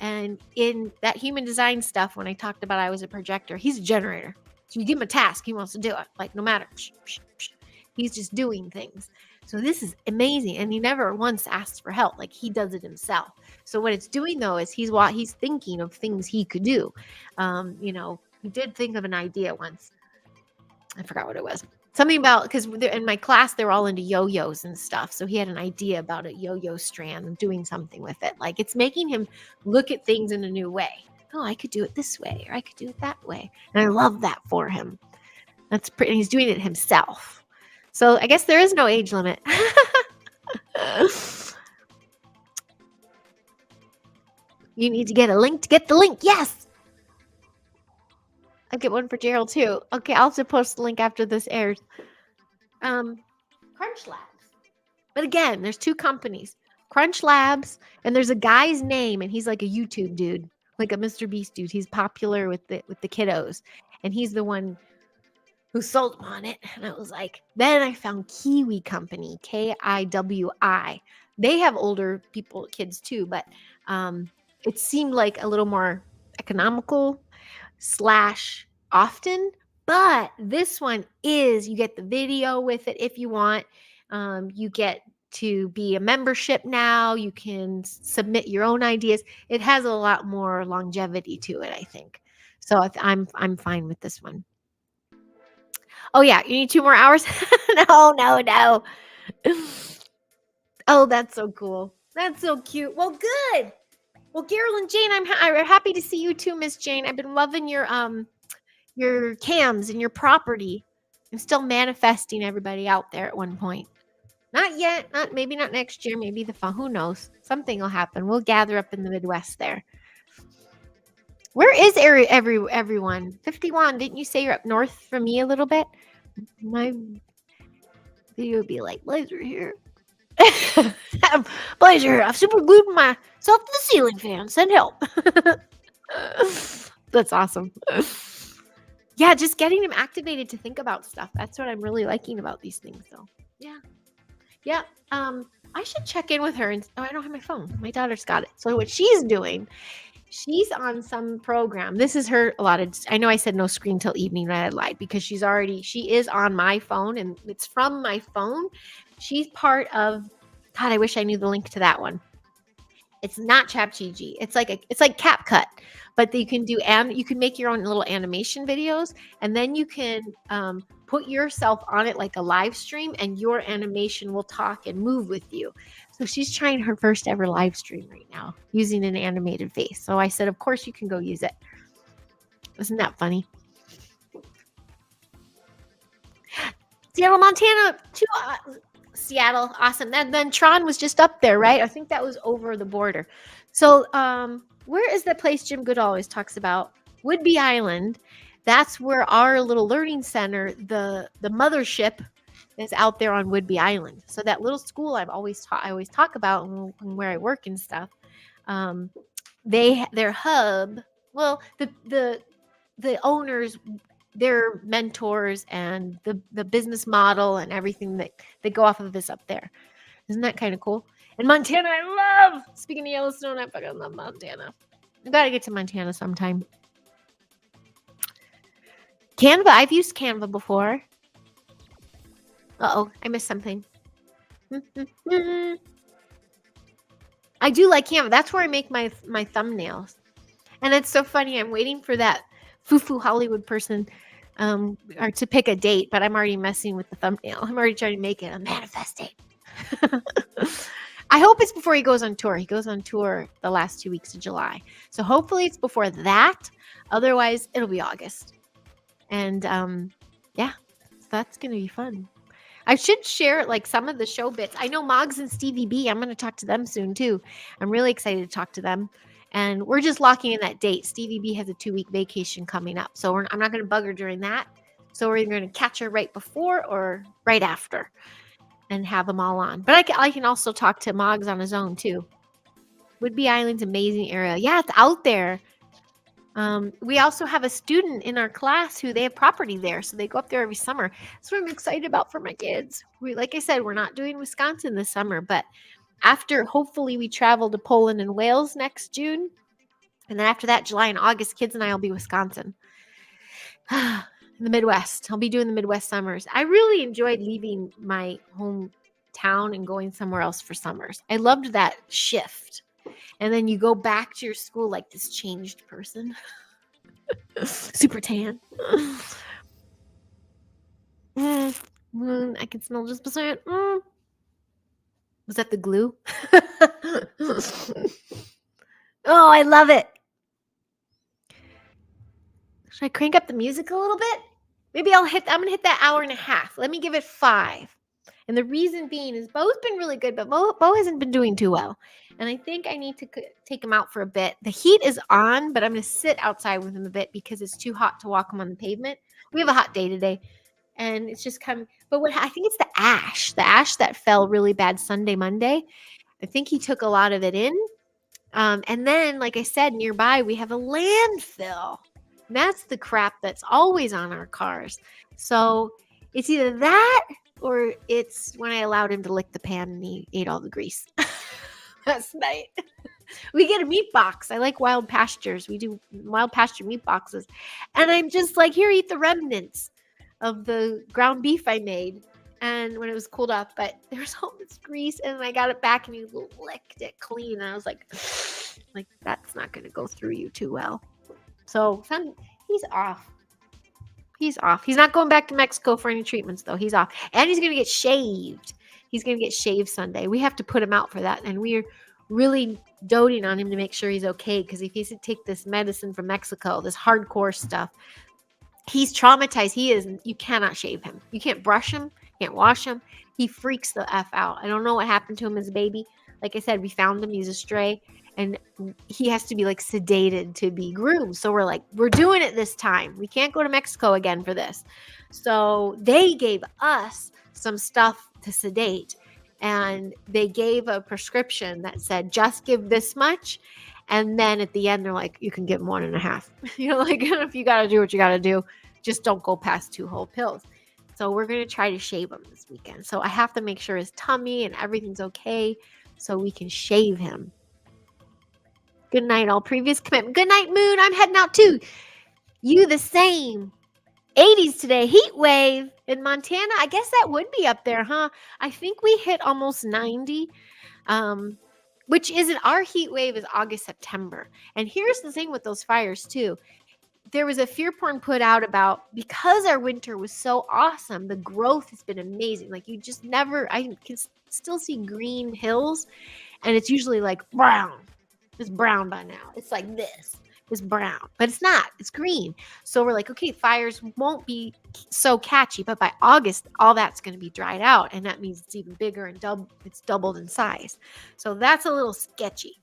And in that human design stuff, when I talked about I was a projector, he's a generator. So you give him a task, he wants to do it. Like no matter, he's just doing things. So this is amazing, and he never once asks for help. Like he does it himself. So what it's doing though is he's thinking of things he could do. He did think of an idea once. I forgot what it was. Something about, because in my class they're all into yo-yos and stuff. So he had an idea about a yo-yo strand and doing something with it. Like it's making him look at things in a new way. Oh, I could do it this way, or I could do it that way. And I love that for him. That's pretty. He's doing it himself. So I guess there is no age limit. You need to get a link to get the link. Yes. I'll get one for Gerald too. Okay, I'll also post the link after this airs. Crunch Labs. But again, there's two companies. Crunch Labs, and there's a guy's name, and he's like a YouTube dude, like a Mr. Beast dude. He's popular with the kiddos. And he's the one who sold them on it. And I was like, then I found Kiwi Company, Kiwi. They have older kids too, but it seemed like a little more economical / often. But this one is, you get the video with it if you want. You get to be a membership now. You can submit your own ideas. It has a lot more longevity to it, I think. So I'm fine with this one. Oh, yeah. You need 2 more hours? No. Oh, that's so cool. That's so cute. Well, good. Well, Carol and Jane, I'm happy to see you too, Miss Jane. I've been loving your cams and your property. I'm still manifesting everybody out there at one point. Not yet. Maybe not next year. Maybe the fall. Who knows? Something will happen. We'll gather up in the Midwest there. Where is everyone? 51. Didn't you say you're up north from me a little bit? My video would be like, Blazer here. Blazer, I've super glued myself to the ceiling fan. Send help. That's awesome. Yeah, just getting him activated to think about stuff. That's what I'm really liking about these things. So, yeah. I should check in with her. I don't have my phone. My daughter's got it. So what she's doing, she's on some program. This is her allotted. I know I said no screen till evening, and I lied because she is on my phone, and it's from my phone. She's part of, God, I wish I knew the link to that one. It's not ChapGG. It's like CapCut, but you can you can make your own little animation videos, and then you can put yourself on it like a live stream, and your animation will talk and move with you. So she's trying her first ever live stream right now using an animated face. So I said, of course you can go use it. Isn't that funny? Seattle, Montana, Seattle, awesome. Then Tron was just up there, right? I think that was over the border. So where is the place Jim Goodall always talks about? Woodby Island. That's where our little learning center, the mothership, is out there on Woodby Island. So that little school I always talk about and where I work and stuff. Their hub. Well, the owners, their mentors, and the business model and everything that they go off of is up there. Isn't that kind of cool? And Montana, I love. Speaking of Yellowstone, I fucking love Montana. I gotta get to Montana sometime. Canva. I've used Canva before. Uh-oh, I missed something. I do like Canva. That's where I make my thumbnails. And it's so funny. I'm waiting for that foo-foo Hollywood person or to pick a date, but I'm already messing with the thumbnail. I'm already trying to make it a manifest date. I hope it's before he goes on tour. He goes on tour the last 2 weeks of July. So hopefully it's before that. Otherwise, it'll be August. And yeah, so that's going to be fun. I should share like some of the show bits. I know Moggs and Stevie B. I'm going to talk to them soon too. I'm really excited to talk to them. And we're just locking in that date. Stevie B has a 2-week vacation coming up. So I'm not going to bug her during that. So we're either going to catch her right before or right after and have them all on. But I can also talk to Moggs on his own too. Woodby Island's amazing area. Yeah, it's out there. We also have a student in our class who they have property there. So they go up there every summer. That's what I'm excited about for my kids. Like I said, we're not doing Wisconsin this summer, but after hopefully we travel to Poland and Wales next June, And then after that, July and August, kids and I will be Wisconsin. In the Midwest. I'll be doing the Midwest summers. I really enjoyed leaving my hometown and going somewhere else for summers. I loved that shift. And then you go back to your school like this changed person. Super tan. I can smell just percent. Was that the glue? Oh, I love it. Should I crank up the music a little bit? Maybe I'm gonna hit that hour and a half. Let me give it 5. And the reason being is Bo's been really good, but Bo hasn't been doing too well. And I think I need to take him out for a bit. The heat is on, but I'm going to sit outside with him a bit because it's too hot to walk him on the pavement. We have a hot day today, and it's just coming. But what I think it's the ash that fell really bad Sunday, Monday. I think he took a lot of it in. And then, like I said, nearby we have a landfill. And that's the crap that's always on our cars. So it's either that or it's when I allowed him to lick the pan and he ate all the grease last night. We get a meat box. I like Wild Pastures. We do Wild Pasture meat boxes. And I'm just like, here, eat the remnants of the ground beef I made. And when it was cooled off, but there was all this grease, and I got it back, and he licked it clean. And I was like, that's not going to go through you too well. So he's off. He's off. He's not going back to Mexico for any treatments, though. He's off. And he's going to get shaved. He's going to get shaved Sunday. We have to put him out for that. And we're really doting on him to make sure he's okay. Because if he has to take this medicine from Mexico, this hardcore stuff, he's traumatized. He is. You cannot shave him. You can't brush him. You can't wash him. He freaks the F out. I don't know what happened to him as a baby. Like I said, we found him. He's a stray. And he has to be like sedated to be groomed. So we're like, we're doing it this time. We can't go to Mexico again for this. So they gave us some stuff to sedate. And they gave a prescription that said, just give this much. And then at the end, they're like, you can give 1.5. Like, if you got to do what you got to do, just don't go past 2 whole pills. So we're going to try to shave him this weekend. So I have to make sure his tummy and everything's okay so we can shave him. Good night, all previous commitment. Good night, Moon. I'm heading out too. You the same. 80s today. Heat wave in Montana. I guess that would be up there, huh? I think we hit almost 90. Which isn't, our heat wave is August, September. And here's the thing with those fires too. There was a fear porn put out about, because our winter was so awesome, the growth has been amazing. Like you just never, I can still see green hills, and it's usually like brown. It's brown by now. It's like this. It's brown, but it's not. It's green. So we're like, okay, fires won't be so catchy, but by August, all that's going to be dried out, and that means it's even bigger and it's doubled in size. So that's a little sketchy.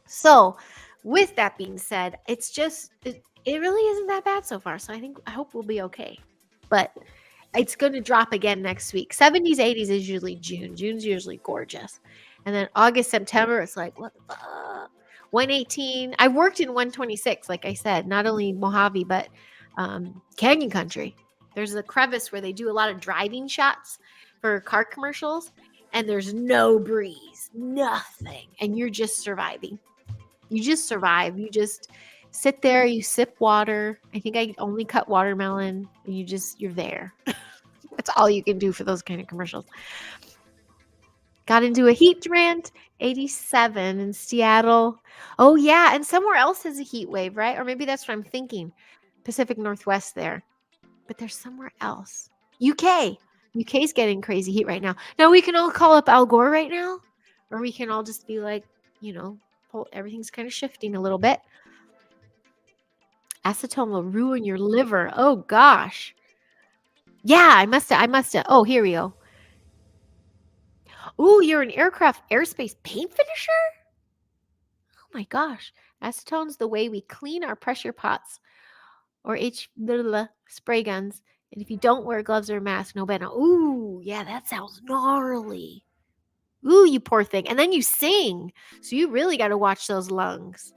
So with that being said, it's just it really isn't that bad so far. So I hope we'll be okay. But it's going to drop again next week. 70s, 80s is usually June. June's usually gorgeous. And then August, September, it's like, what the fuck? 118. I worked in 126, like I said, not only Mojave, but Canyon Country. There's a crevice where they do a lot of driving shots for car commercials, and there's no breeze, nothing. And you're just surviving. You just survive. You just sit there, you sip water. I think I only cut watermelon, and you're there. That's all you can do for those kind of commercials. Got into a heat rant, 87 in Seattle. Oh, yeah. And somewhere else has a heat wave, right? Or maybe that's what I'm thinking. Pacific Northwest there. But there's somewhere else. UK. UK's getting crazy heat right now. Now, we can all call up Al Gore right now. Or we can all just be like, everything's kind of shifting a little bit. Acetone will ruin your liver. Oh, gosh. Yeah, I must have. Oh, here we go. Ooh, you're an airspace paint finisher? Oh my gosh. Acetone's the way we clean our pressure pots or spray guns. And if you don't wear gloves or a mask, no bueno. Ooh, yeah, that sounds gnarly. Ooh, you poor thing. And then you sing. So you really got to watch those lungs.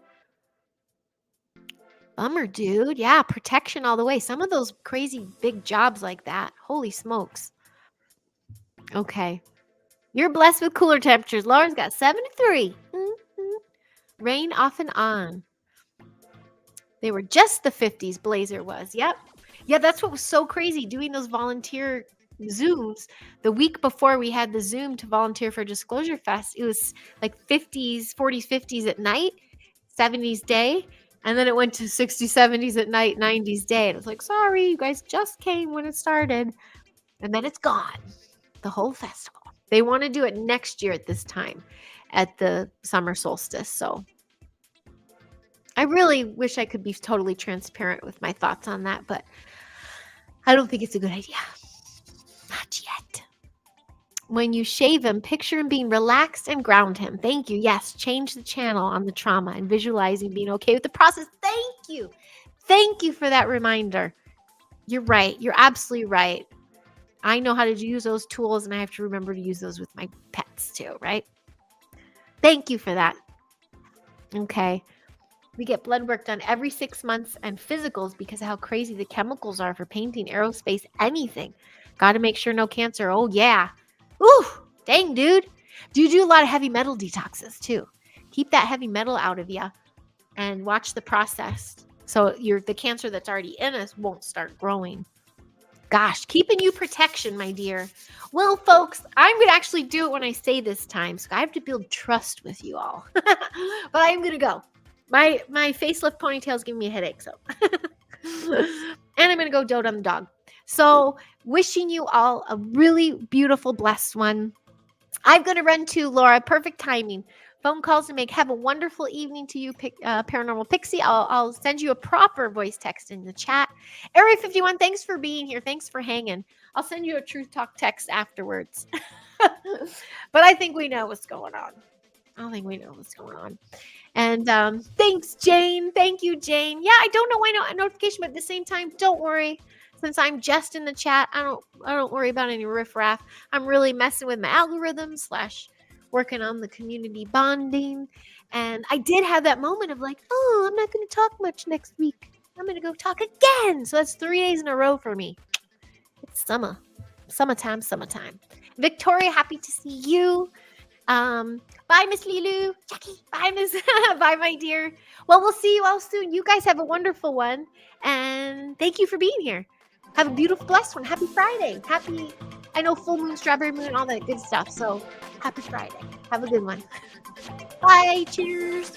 Bummer, dude. Yeah, protection all the way. Some of those crazy big jobs like that. Holy smokes. Okay. You're blessed with cooler temperatures. Laura's got 73. Mm-hmm. Rain off and on. They were just the 50s, Blazer was. Yep. Yeah, that's what was so crazy doing those volunteer Zooms. The week before we had the Zoom to volunteer for Disclosure Fest, it was like 50s, 40s, 50s at night, 70s day. And then it went to 60s, 70s at night, 90s day. And it was like, sorry, you guys just came when it started. And then it's gone, the whole festival. They want to do it next year at this time at the summer solstice. So I really wish I could be totally transparent with my thoughts on that, but I don't think it's a good idea. Not yet. When you shave him, picture him being relaxed and ground him. Thank you. Yes, change the channel on the trauma and visualizing being okay with the process. Thank you. Thank you for that reminder. You're right. You're absolutely right. I know how to use those tools, and I have to remember to use those with my pets too, right? Thank you for that. Okay. We get blood work done every 6 months and physicals because of how crazy the chemicals are for painting, aerospace, anything. Got to make sure no cancer. Oh, yeah. Ooh, dang, dude. Do you do a lot of heavy metal detoxes too? Keep that heavy metal out of you and watch the process. So the cancer that's already in us won't start growing. Gosh, keeping you protection, my dear. Well, folks, I'm going to actually do it when I say this time. So I have to build trust with you all. But I'm going to go. My facelift ponytail is giving me a headache. So, and I'm going to go dote on the dog. So wishing you all a really beautiful, blessed one. I'm going to run to Laura. Perfect timing. Phone calls to make. Have a wonderful evening to you, Paranormal Pixie. I'll send you a proper voice text in the chat. Area 51, thanks for being here. Thanks for hanging. I'll send you a Truth Talk text afterwards. But I think we know what's going on. And thanks, Jane. Thank you, Jane. Yeah, I don't know why no notification, but at the same time, don't worry. Since I'm just in the chat, I don't worry about any riffraff. I'm really messing with my algorithms / working on the community bonding. And I did have that moment of like, oh, I'm not going to talk much next week. I'm going to go talk again. So that's 3 days in a row for me. It's summertime. Victoria, happy to see you. Bye, Miss Lilu. Jackie, bye, bye, my dear. Well, we'll see you all soon. You guys have a wonderful one. And thank you for being here. Have a beautiful, blessed one. Happy Friday. I know full moon, strawberry moon, all that good stuff. So happy Friday. Have a good one. Bye. Cheers.